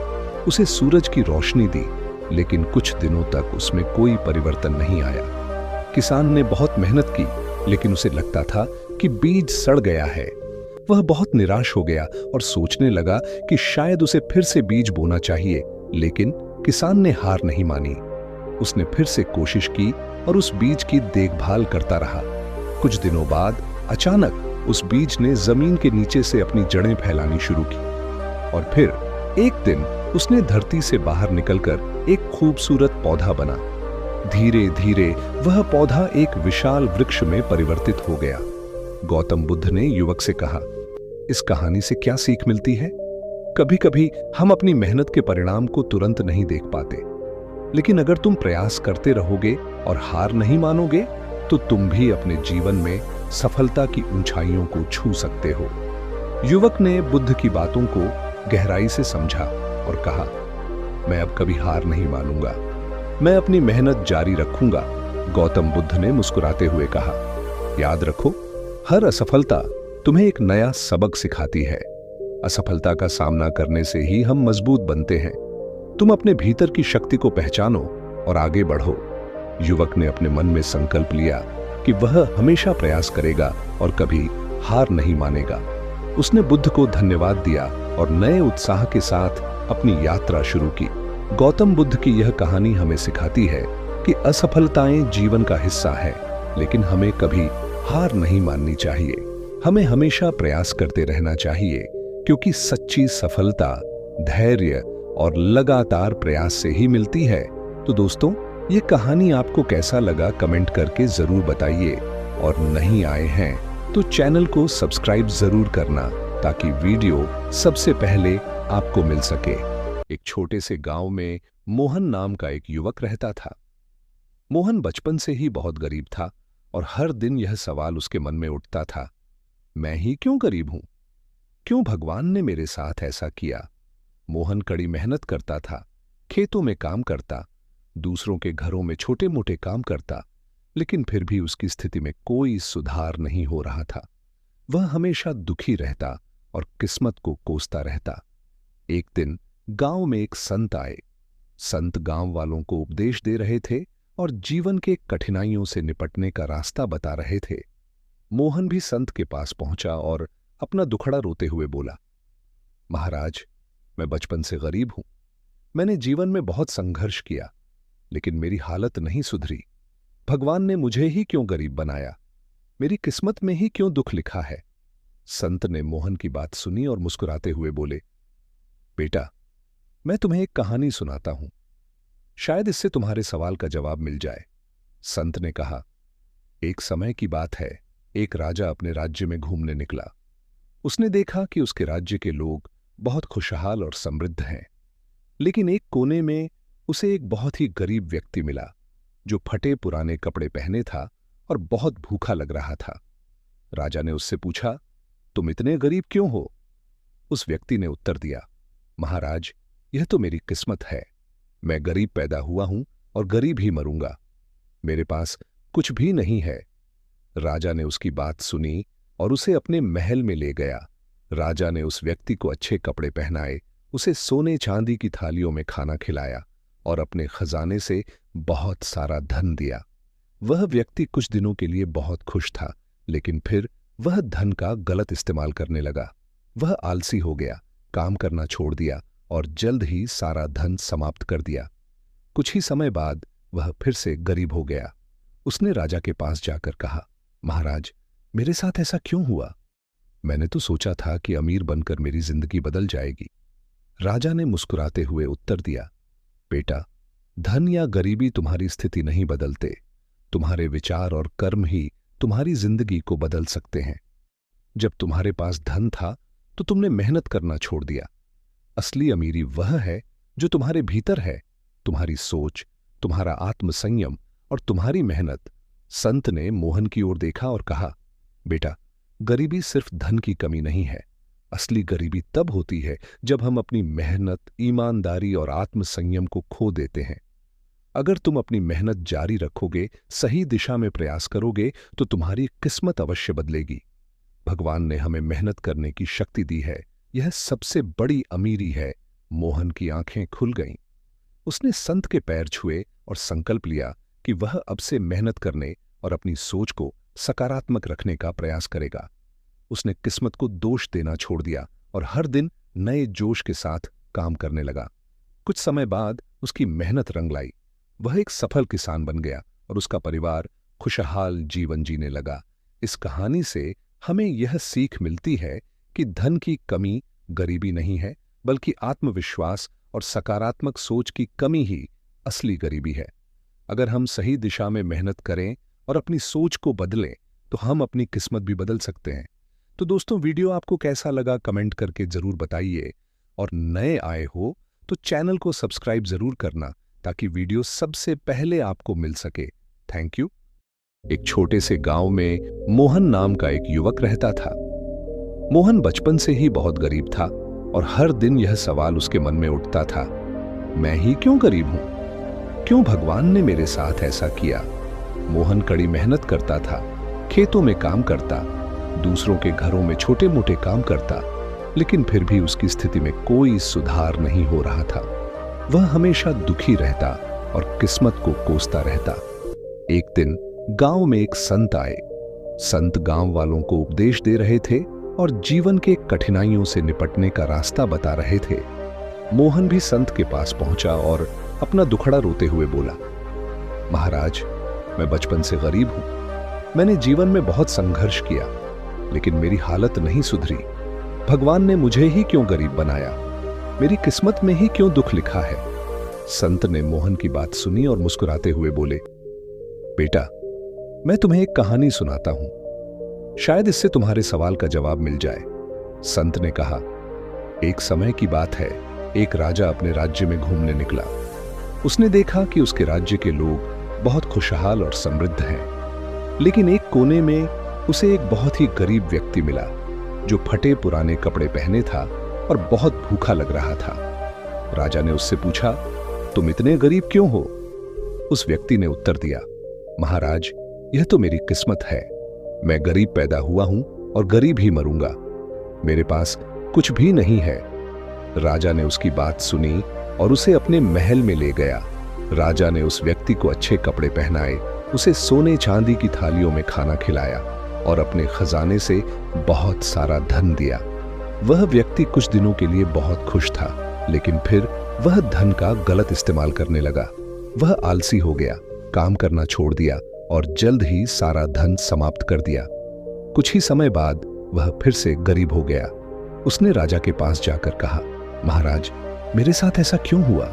उसे सूरज की रोशनी दी, लेकिन कुछ दिनों तक उसमें कोई परिवर्तन नहीं आया। किसान ने बहुत मेहनत की, लेकिन उसे लगता था कि बीज सड़ गया है। वह बहुत निराश हो गया और सोचने लगा कि शायद उसे फिर से बीज बोना चाहिए, लेकिन किसान ने हार नहीं मानी। उसने फिर से कोशिश की और उस बीज की देखभाल करता रहा। कुछ दिनों बाद अचानक उस बीज ने जमीन के नीचे से अपनी जड़ें फैलानी शुरू की और फिर एक दिन उसने धरती से बाहर निकलकर एक खूबसूरत पौधा बना। धीरे धीरे वह पौधा एक विशाल वृक्ष में परिवर्तित हो गया। गौतम बुद्ध ने युवक से कहा, इस कहानी से क्या सीख मिलती है? कभी कभी हम अपनी मेहनत के परिणाम को तुरंत नहीं देख पाते, लेकिन अगर तुम प्रयास करते रहोगे और हार नहीं मानोगे, तो तुम भी अपने जीवन में सफलता की ऊंचाइयों को छू सकते हो। युवक ने बुद्ध की बातों को गहराई से समझा और कहा, मैं अब कभी हार नहीं मानूंगा, मैं अपनी मेहनत जारी रखूंगा। गौतम बुद्ध ने मुस्कुराते हुए कहा, याद रखो, हर असफलता तुम्हें एक नया सबक सिखाती है। असफलता का सामना करने से ही हम मजबूत बनते हैं। तुम अपने भीतर की शक्ति को पहचानो और आगे बढ़ो। युवक ने अपने मन में संकल्प लिया कि वह हमेशा प्रयास करेगा और कभी हार नहीं मानेगा। उसने बुद्ध को धन्यवाद दिया और नए उत्साह के साथ अपनी यात्रा शुरू की। गौतम बुद्ध की यह कहानी हमें सिखाती है कि असफलताएं जीवन का हिस्सा है, लेकिन हमें कभी हार नहीं माननी चाहिए। हमें हमेशा प्रयास करते रहना चाहिए, क्योंकि सच्ची सफलता धैर्य और लगातार प्रयास से ही मिलती है। तो दोस्तों, ये कहानी आपको कैसा लगा कमेंट करके जरूर बताइए, और नहीं आए हैं तो चैनल को सब्सक्राइब जरूर करना, ताकि वीडियो सबसे पहले आपको मिल सके। एक छोटे से गांव में मोहन नाम का एक युवक रहता था। मोहन बचपन से ही बहुत गरीब था और हर दिन यह सवाल उसके मन में उठता था, मैं ही क्यों गरीब हूं? क्यों भगवान ने मेरे साथ ऐसा किया? मोहन कड़ी मेहनत करता था, खेतों में काम करता, दूसरों के घरों में छोटे मोटे काम करता, लेकिन फिर भी उसकी स्थिति में कोई सुधार नहीं हो रहा था। वह हमेशा दुखी रहता और किस्मत को कोसता रहता। एक दिन गांव में एक संत आए। संत गांव वालों को उपदेश दे रहे थे और जीवन के कठिनाइयों से निपटने का रास्ता बता रहे थे। मोहन भी संत के पास पहुंचा और अपना दुखड़ा रोते हुए बोला, महाराज, मैं बचपन से गरीब हूं। मैंने जीवन में बहुत संघर्ष किया, लेकिन मेरी हालत नहीं सुधरी। भगवान ने मुझे ही क्यों गरीब बनाया? मेरी किस्मत में ही क्यों दुख लिखा है? संत ने मोहन की बात सुनी और मुस्कुराते हुए बोले, बेटा, मैं तुम्हें एक कहानी सुनाता हूं। शायद इससे तुम्हारे सवाल का जवाब मिल जाए। संत ने कहा, एक समय की बात है, एक राजा अपने राज्य में घूमने निकला। उसने देखा कि उसके राज्य के लोग बहुत खुशहाल और समृद्ध हैं, लेकिन एक कोने में उसे एक बहुत ही गरीब व्यक्ति मिला जो फटे पुराने कपड़े पहने था और बहुत भूखा लग रहा था। राजा ने उससे पूछा, तुम इतने गरीब क्यों हो? उस व्यक्ति ने उत्तर दिया, महाराज, यह तो मेरी किस्मत है। मैं गरीब पैदा हुआ हूं और गरीब ही मरूंगा। मेरे पास कुछ भी नहीं है। राजा ने उसकी बात सुनी और उसे अपने महल में ले गया। राजा ने उस व्यक्ति को अच्छे कपड़े पहनाए, उसे सोने चांदी की थालियों में खाना खिलाया और अपने खजाने से बहुत सारा धन दिया। वह व्यक्ति कुछ दिनों के लिए बहुत खुश था, लेकिन फिर वह धन का गलत इस्तेमाल करने लगा। वह आलसी हो गया, काम करना छोड़ दिया और जल्द ही सारा धन समाप्त कर दिया। कुछ ही समय बाद वह फिर से गरीब हो गया। उसने राजा के पास जाकर कहा, महाराज, मेरे साथ ऐसा क्यों हुआ? मैंने तो सोचा था कि अमीर बनकर मेरी जिंदगी बदल जाएगी। राजा ने मुस्कुराते हुए उत्तर दिया, बेटा, धन या गरीबी तुम्हारी स्थिति नहीं बदलते। तुम्हारे विचार और कर्म ही तुम्हारी जिंदगी को बदल सकते हैं। जब तुम्हारे पास धन था तो तुमने मेहनत करना छोड़ दिया। असली अमीरी वह है जो तुम्हारे भीतर है, तुम्हारी सोच, तुम्हारा आत्मसंयम और तुम्हारी मेहनत। संत ने मोहन की ओर देखा और कहा, बेटा, गरीबी सिर्फ धन की कमी नहीं है। असली गरीबी तब होती है जब हम अपनी मेहनत, ईमानदारी और आत्मसंयम को खो देते हैं। अगर तुम अपनी मेहनत जारी रखोगे, सही दिशा में प्रयास करोगे, तो तुम्हारी किस्मत अवश्य बदलेगी। भगवान ने हमें मेहनत करने की शक्ति दी है, यह सबसे बड़ी अमीरी है। मोहन की आंखें खुल गईं। उसने संत के पैर छुए और संकल्प लिया कि वह अब से मेहनत करने और अपनी सोच को सकारात्मक रखने का प्रयास करेगा। उसने किस्मत को दोष देना छोड़ दिया और हर दिन नए जोश के साथ काम करने लगा। कुछ समय बाद उसकी मेहनत रंग लाई। वह एक सफल किसान बन गया और उसका परिवार खुशहाल जीवन जीने लगा। इस कहानी से हमें यह सीख मिलती है कि धन की कमी गरीबी नहीं है, बल्कि आत्मविश्वास और सकारात्मक सोच की कमी ही असली गरीबी है। अगर हम सही दिशा में मेहनत करें और अपनी सोच को बदलें, तो हम अपनी किस्मत भी बदल सकते हैं। तो दोस्तों, वीडियो आपको कैसा लगा कमेंट करके जरूर बताइए, और नए आए हो तो चैनल को सब्सक्राइब जरूर करना ताकि वीडियो सबसे पहले आपको मिल सके। Thank you. एक छोटे से गांव में मोहन नाम का एक युवक रहता था। मोहन बचपन से ही बहुत गरीब था और हर दिन यह सवाल उसके मन में उठता था, मैं ही क्यों गरीब हूं? क्यों भगवान ने मेरे साथ ऐसा किया? मोहन कड़ी मेहनत करता था, खेतों में काम करता, दूसरों के घरों में छोटे मोटे काम करता, लेकिन फिर भी उसकी स्थिति में कोई सुधार नहीं हो रहा था। वह हमेशा दुखी रहता और किस्मत को कोसता रहता। एक दिन गांव में एक संत आए। संत गांव वालों को उपदेश दे रहे थे और जीवन के कठिनाइयों से निपटने का रास्ता बता रहे थे। मोहन भी संत के पास पहुंचा और अपना दुखड़ा रोते हुए बोला, महाराज, मैं बचपन से गरीब हूं। मैंने जीवन में बहुत संघर्ष किया, लेकिन मेरी हालत नहीं सुधरी। भगवान ने मुझे ही क्यों गरीब बनाया? मेरी किस्मत में ही क्यों दुख लिखा है? संत ने मोहन की बात सुनी और मुस्कुराते हुए बोले, बेटा, मैं तुम्हें एक कहानी सुनाता हूं। शायद इससे तुम्हारे सवाल का जवाब मिल जाए। संत ने कहा, एक समय की बात है, एक राजा अपने राज्य में घूमने निकला। उसने देखा कि उसके राज्य के लोग बहुत खुशहाल और समृद्ध हैं, लेकिन एक कोने में उसे एक बहुत ही गरीब व्यक्ति मिला जो फटे पुराने कपड़े पहने था और बहुत भूखा लग रहा था। राजा ने उससे पूछा, तुम इतने गरीब क्यों हो? उस व्यक्ति ने उत्तर दिया, महाराज, यह तो मेरी किस्मत है। मैं गरीब पैदा हुआ हूं और गरीब ही मरूंगा। मेरे पास कुछ भी नहीं है। राजा ने उसकी बात सुनी और उसे अपने महल में ले गया। राजा ने उस व्यक्ति को अच्छे कपड़े पहनाए, उसे सोने चांदी की थालियों में खाना खिलाया और अपने खजाने से बहुत सारा धन दिया। वह व्यक्ति कुछ दिनों के लिए बहुत खुश था, लेकिन फिर वह धन का गलत इस्तेमाल करने लगा। वह आलसी हो गया, काम करना छोड़ दिया और जल्द ही सारा धन समाप्त कर दिया। कुछ ही समय बाद वह फिर से गरीब हो गया। उसने राजा के पास जाकर कहा, महाराज, मेरे साथ ऐसा क्यों हुआ?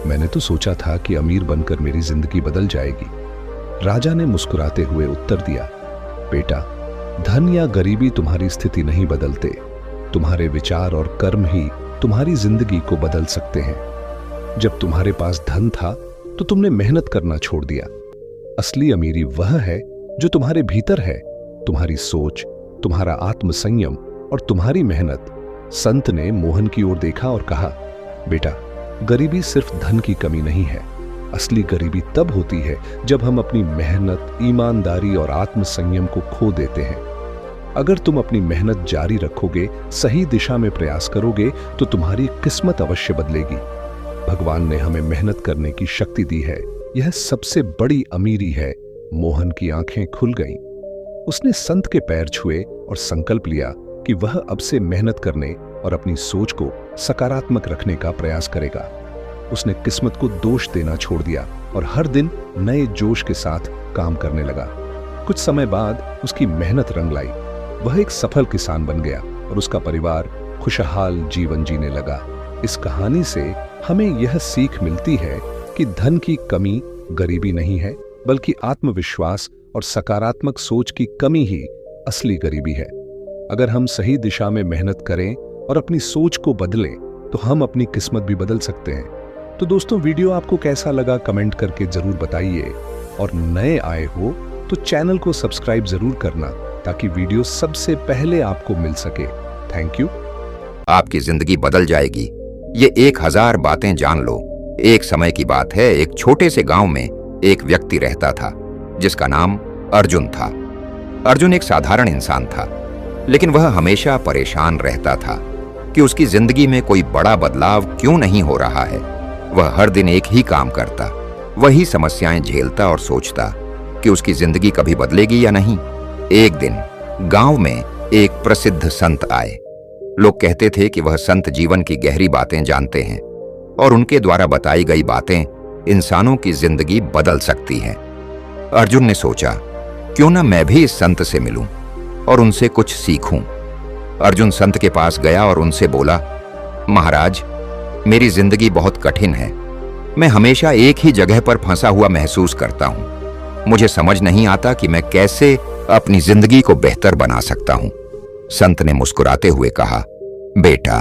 मैंने तो सोचा था कि अमीर बनकर मेरी जिंदगी बदल जाएगी। राजा ने मुस्कुराते हुए उत्तर दिया, बेटा, धन या गरीबी तुम्हारी स्थिति नहीं बदलते। तुम्हारे विचार और कर्म ही तुम्हारी जिंदगी को बदल सकते हैं। जब तुम्हारे पास धन था तो तुमने मेहनत करना छोड़ दिया। असली अमीरी वह है जो तुम्हारे भीतर है, तुम्हारी सोच, तुम्हारा आत्मसंयम और तुम्हारी मेहनत। संत ने मोहन की ओर देखा और कहा, बेटा, गरीबी सिर्फ धन की कमी नहीं है। असली गरीबी तब होती है जब हम अपनी मेहनत, ईमानदारी और आत्मसंयम को खो देते हैं। अगर तुम अपनी मेहनत जारी रखोगे, सही दिशा में प्रयास करोगे, तो तुम्हारी किस्मत अवश्य बदलेगी। भगवान ने हमें मेहनत करने की शक्ति दी है, यह सबसे बड़ी अमीरी है। मोहन की आंखें खुल गईं। उसने संत के पैर छुए और संकल्प लिया कि वह अब से मेहनत करने और अपनी सोच को सकारात्मक रखने का प्रयास करेगा। उसने किस्मत को दोष देना छोड़ दिया और हर दिन नए जोश के साथ काम करने लगा। कुछ समय बाद उसकी मेहनत रंग लाई। वह एक सफल किसान बन गया और उसका परिवार खुशहाल जीवन जीने लगा। इस कहानी से हमें यह सीख मिलती है कि धन की कमी गरीबी नहीं है, बल्कि आत्मविश्वास और सकारात्मक सोच की कमी ही असली गरीबी है। अगर हम सही दिशा में मेहनत करें और अपनी सोच को बदलें, तो हम अपनी किस्मत भी बदल सकते हैं। तो दोस्तों, वीडियो आपको कैसा लगा कमेंट करके जरूर बताइए, और नए आए हो तो चैनल को सब्सक्राइब जरूर करना, ताकि वीडियो सबसे पहले आपको मिल सके। Thank you. आपकी जिंदगी बदल जाएगी, ये 1000 बातें जान लो। एक समय की बात है, एक छोटे से गांव में एक व्यक्ति रहता था जिसका नाम अर्जुन था। अर्जुन एक साधारण इंसान था, लेकिन वह हमेशा परेशान रहता था कि उसकी जिंदगी में कोई बड़ा बदलाव क्यों नहीं हो रहा है। वह हर दिन एक ही काम करता, वही समस्याएं झेलता और सोचता कि उसकी जिंदगी कभी बदलेगी या नहीं। एक दिन गांव में एक प्रसिद्ध संत आए। लोग कहते थे कि वह संत जीवन की गहरी बातें जानते हैं और उनके द्वारा बताई गई बातें इंसानों की जिंदगी बदल सकती हैं। अर्जुन ने सोचा, क्यों ना मैं भी इस संत से मिलूं और उनसे कुछ सीखूं। अर्जुन संत के पास गया और उनसे बोला, महाराज, मेरी जिंदगी बहुत कठिन है। मैं हमेशा एक ही जगह पर फंसा हुआ महसूस करता हूं। मुझे समझ नहीं आता कि मैं कैसे अपनी जिंदगी को बेहतर बना सकता हूं। संत ने मुस्कुराते हुए कहा, बेटा,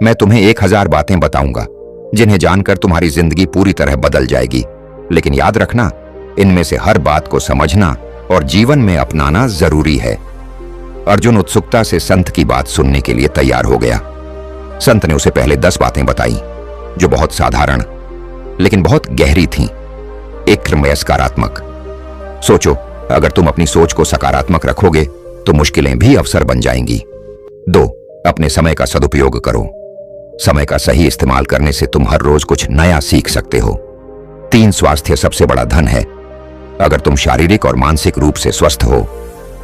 मैं तुम्हें 1000 बातें बताऊंगा जिन्हें जानकर तुम्हारी जिंदगी पूरी तरह बदल जाएगी। लेकिन याद रखना, इनमें से हर बात को समझना और जीवन में अपनाना जरूरी है। अर्जुन उत्सुकता से संत की बात सुनने के लिए तैयार हो गया। संत ने उसे पहले 10 बातें बताई जो बहुत साधारण लेकिन बहुत गहरी थीं। 1 में सकारात्मक। सोचो, अगर तुम अपनी सोच को सकारात्मक रखोगे तो मुश्किलें भी अवसर बन जाएंगी। 2, अपने समय का सदुपयोग करो। समय का सही इस्तेमाल करने से तुम हर रोज कुछ नया सीख सकते हो। 3, स्वास्थ्य सबसे बड़ा धन है। अगर तुम शारीरिक और मानसिक रूप से स्वस्थ हो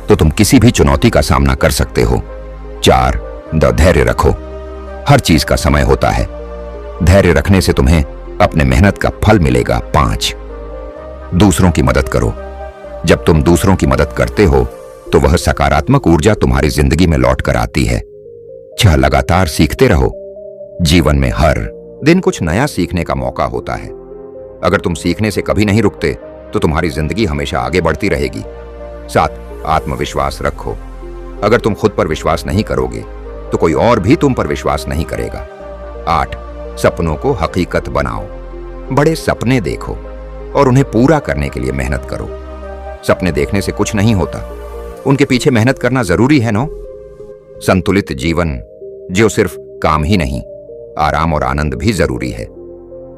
तो तुम किसी भी चुनौती का सामना कर सकते हो। 4, धैर्य रखो। हर चीज का समय होता है। धैर्य रखने से तुम्हें अपने मेहनत का फल मिलेगा। 5, दूसरों की मदद करो। जब तुम दूसरों की मदद करते हो तो वह सकारात्मक ऊर्जा तुम्हारी जिंदगी में लौट कर आती है। 6, लगातार सीखते रहो। जीवन में हर दिन कुछ नया सीखने का मौका होता है। अगर तुम सीखने से कभी नहीं रुकते तो तुम्हारी जिंदगी हमेशा आगे बढ़ती रहेगी। 7, आत्मविश्वास रखो। अगर तुम खुद पर विश्वास नहीं करोगे तो कोई और भी तुम पर विश्वास नहीं करेगा। 8, सपनों को हकीकत बनाओ। बड़े सपने देखो और उन्हें पूरा करने के लिए मेहनत करो। सपने देखने से कुछ नहीं होता, उनके पीछे मेहनत करना जरूरी है। संतुलित जीवन जो सिर्फ काम ही नहीं, आराम और आनंद भी जरूरी है।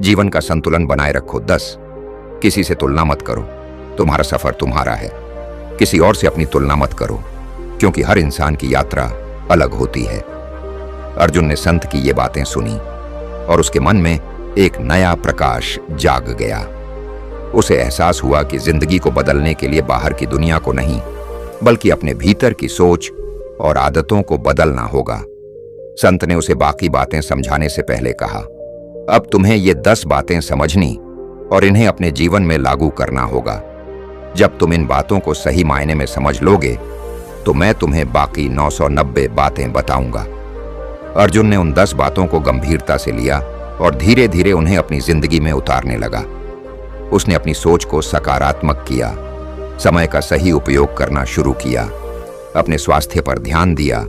जीवन का संतुलन बनाए रखो। 10, किसी से तुलना मत करो। तुम्हारा सफर तुम्हारा है, किसी और से अपनी तुलना मत करो, क्योंकि हर इंसान की यात्रा अलग होती है। अर्जुन ने संत की ये बातें सुनी और उसके मन में एक नया प्रकाश जाग गया। उसे एहसास हुआ कि जिंदगी को बदलने के लिए बाहर की दुनिया को नहीं, बल्कि अपने भीतर की सोच और आदतों को बदलना होगा। संत ने उसे बाकी बातें समझाने से पहले कहा, अब तुम्हें ये 10 बातें समझनी और इन्हें अपने जीवन में लागू करना होगा। जब तुम इन बातों को सही मायने में समझ लोगे तो मैं तुम्हें बाकी 990 बातें बताऊंगा। अर्जुन ने उन 10 बातों को गंभीरता से लिया और धीरे धीरे उन्हें अपनी जिंदगी में उतारने लगा। उसने अपनी सोच को सकारात्मक किया, समय का सही उपयोग करना शुरू किया, अपने स्वास्थ्य पर ध्यान दिया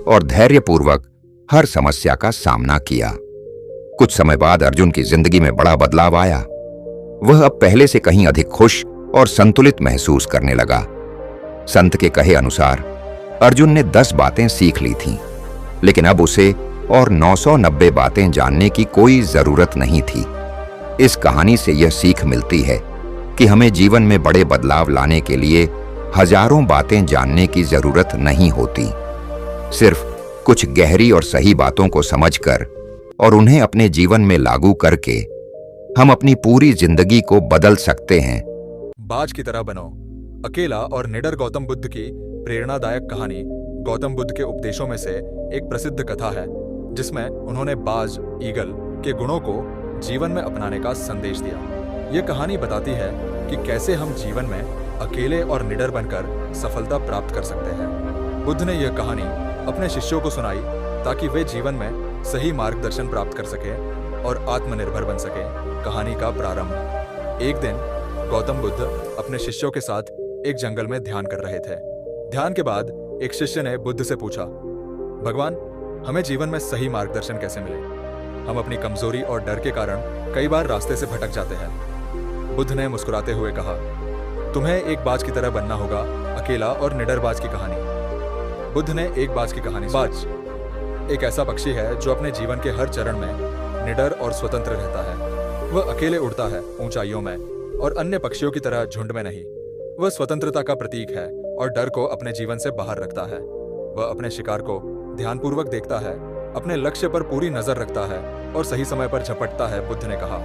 और धैर्यपूर्वक हर समस्या का सामना किया। कुछ समय बाद अर्जुन की जिंदगी में बड़ा बदलाव आया। वह अब पहले से कहीं अधिक खुश और संतुलित महसूस करने लगा। संत के कहे अनुसार अर्जुन ने 10 बातें सीख ली थीं, लेकिन अब उसे और 990 बातें जानने की कोई जरूरत नहीं थी। इस कहानी से यह सीख मिलती है कि हमें जीवन में बड़े बदलाव लाने के लिए हजारों बातें जानने की जरूरत नहीं होती। सिर्फ कुछ गहरी और सही बातों को समझकर और उन्हें अपने जीवन में लागू करके हम अपनी पूरी जिंदगी को बदल सकते हैं। बाज की तरह बनो। अकेला और निडर गौतम बुद्ध की प्रेरणादायक कहानी गौतम बुद्ध के उपदेशों में से एक प्रसिद्ध कथा है, जिसमें उन्होंने बाज ईगल के गुणों को जीवन में अपनाने का संदेश दिया। यह कहानी बताती है कि कैसे हम जीवन में अकेले और निडर बनकर सफलता प्राप्त कर सकते हैं। बुद्ध ने यह कहानी अपने शिष्यों को सुनाई ताकि वे जीवन में सही मार्गदर्शन प्राप्त कर सकें और आत्मनिर्भर बन सकें। कहानी का प्रारंभ। एक दिन गौतम बुद्ध अपने शिष्यों के साथ एक जंगल में ध्यान कर रहे थे। ध्यान के बाद एक शिष्य ने बुद्ध से पूछा, भगवान, हमें जीवन में सही मार्गदर्शन कैसे मिले? हम अपनी कमजोरी और डर के कारण कई बार रास्ते से भटक जाते हैं। बुद्ध ने मुस्कुराते हुए कहा, तुम्हें एक बाज की तरह बनना होगा। अकेला और निडर बाज की कहानी। बुद्ध ने एक बाज की कहानी। बाज एक ऐसा पक्षी है जो अपने जीवन के हर चरण में निडर और स्वतंत्र रहता है। वह अकेले उड़ता है, ऊंचाइयों में, और अन्य पक्षियों की तरह झुंड में नहीं। वह स्वतंत्रता का प्रतीक है और डर को अपने जीवन से बाहर रखता है। वह अपने शिकार को ध्यानपूर्वक देखता है, अपने लक्ष्य पर पूरी नजर रखता है और सही समय पर झपटता है। बुद्ध ने कहा,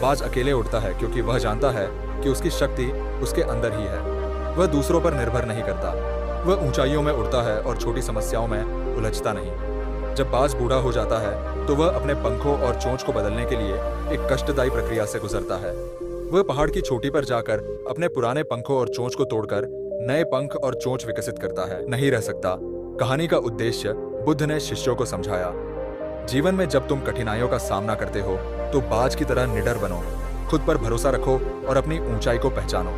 बाज अकेले उड़ता है क्योंकि वह जानता है कि उसकी शक्ति उसके अंदर ही है। वह दूसरों पर निर्भर नहीं करता। वह ऊंचाइयों में उड़ता है और छोटी समस्याओं में उलझता नहीं। जब बाज बूढ़ा हो जाता है तो वह अपने पंखों और चोंच को बदलने के लिए एक कष्टदायी प्रक्रिया से गुजरता है। वह पहाड़ की चोटी पर जाकर अपने पुराने पंखों और चोंच को तोड़कर नए पंख और चोंच विकसित करता है। नहीं रह सकता। कहानी का उद्देश्य बुद्ध ने शिष्यों को समझाया, जीवन में जब तुम कठिनाइयों का सामना करते हो तो बाज की तरह निडर बनो। खुद पर भरोसा रखो और अपनी ऊंचाई को पहचानो।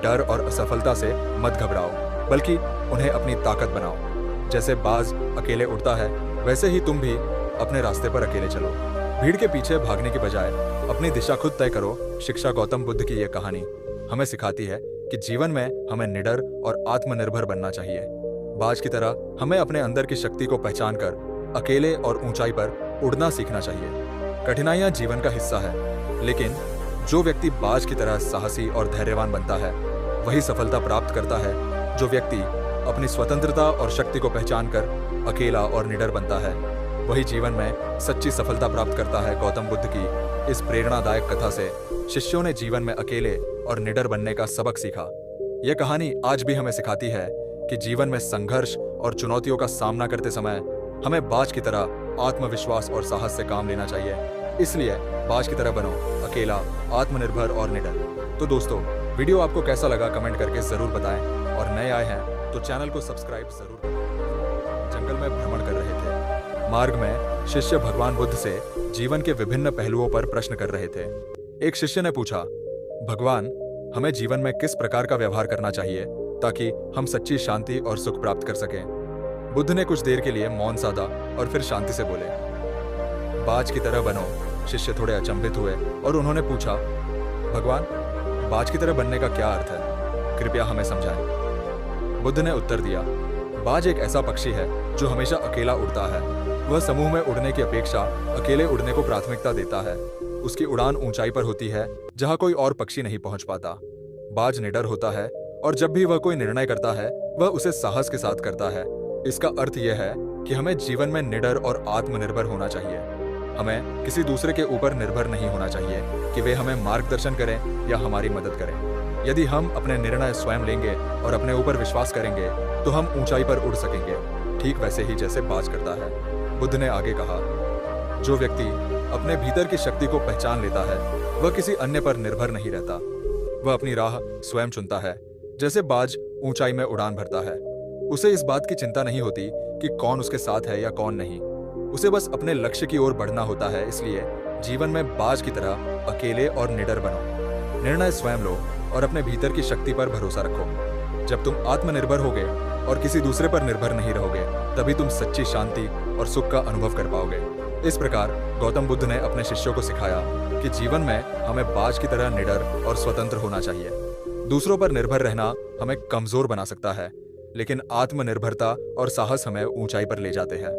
डर और असफलता से मत घबराओ, बल्कि उन्हें अपनी ताकत बनाओ। जैसे बाज अकेले उड़ता है, वैसे ही तुम भी अपने रास्ते पर अकेले चलो। भीड़ के पीछे भागने की बजाय अपनी दिशा खुद तय करो। शिक्षा गौतम बुद्ध की यह कहानी हमें सिखाती है कि जीवन में हमें निडर और आत्मनिर्भर बनना चाहिए। बाज की तरह हमें अपने अंदर की शक्ति को पहचान कर अकेले और ऊंचाई पर उड़ना सीखना चाहिए। कठिनाइयां जीवन का हिस्सा है, लेकिन जो व्यक्ति बाज की तरह साहसी और धैर्यवान बनता है वही सफलता प्राप्त करता है। जो व्यक्ति अपनी स्वतंत्रता और शक्ति को पहचान कर अकेला और निडर बनता है वही जीवन में सच्ची सफलता प्राप्त करता है। गौतम बुद्ध की इस प्रेरणादायक कथा से शिष्यों ने जीवन में अकेले और निडर बनने का सबक सीखा। यह कहानी आज भी हमें सिखाती है कि जीवन में संघर्ष और चुनौतियों का सामना करते समय हमें बाज की तरह आत्मविश्वास और साहस से काम लेना चाहिए। इसलिए बाज की तरह बनो, अकेला, आत्मनिर्भर और निडर। तो दोस्तों, वीडियो आपको कैसा लगा कमेंट करके जरूर बताएं, और नए आए हैं तो चैनल को सब्सक्राइब जरूर करें। जंगल में भ्रमण कर रहे थे। मार्ग में शिष्य भगवान बुद्ध से जीवन के विभिन्न पहलुओं पर प्रश्न कर रहे थे। एक शिष्य ने पूछा, भगवान, हमें जीवन में किस प्रकार का व्यवहार करना चाहिए ताकि हम सच्ची शांति और सुख प्राप्त कर सकें? बुद्ध ने कुछ देर के लिए मौन साधा और फिर शांति से बोले, बाज की तरह बनो। शिष्य थोड़े अचंभित हुए और उन्होंने पूछा, भगवान, बाज की तरह बनने का क्या अर्थ है? कृपया हमें समझाएं। बुद्ध ने उत्तर दिया, बाज एक ऐसा पक्षी है जो हमेशा अकेला उड़ता है। वह समूह में उड़ने की अपेक्षा अकेले उड़ने को प्राथमिकता देता है। उसकी उड़ान ऊंचाई पर होती है जहां कोई और पक्षी नहीं पहुंच पाता। बाज निडर होता है और जब भी वह कोई निर्णय करता है वह उसे साहस के साथ करता है। इसका अर्थ यह है कि हमें जीवन में निडर और आत्मनिर्भर होना चाहिए। हमें किसी दूसरे के ऊपर निर्भर नहीं होना चाहिए कि वे हमें मार्गदर्शन करें या हमारी मदद करें। यदि हम अपने निर्णय स्वयं लेंगे और अपने ऊपर विश्वास करेंगे तो हम ऊंचाई पर उड़ सकेंगे, ठीक वैसे ही जैसे बाज करता है। बुद्ध ने आगे कहा, जो व्यक्ति अपने भीतर की शक्ति को पहचान लेता है वह किसी अन्य पर निर्भर नहीं रहता। वह अपनी राह स्वयं चुनता है, जैसे बाज ऊंचाई में उड़ान भरता है। उसे इस बात की चिंता नहीं होती कि कौन उसके साथ है या कौन नहीं। उसे बस अपने लक्ष्य की ओर बढ़ना होता है। इसलिए जीवन में बाज की तरह अकेले और निडर बनो। निर्णय स्वयं लो और अपने भीतर की शक्ति पर भरोसा रखो। जब तुम आत्मनिर्भर होगे और किसी दूसरे पर निर्भर नहीं रहोगे, तभी तुम सच्ची शांति और सुख का अनुभव कर पाओगे। इस प्रकार गौतम बुद्ध ने अपने शिष्यों को सिखाया कि जीवन में हमें बाज की तरह निडर और स्वतंत्र होना चाहिए। दूसरों पर निर्भर रहना हमें कमजोर बना सकता है, लेकिन आत्मनिर्भरता और साहस हमें ऊंचाई पर ले जाते हैं।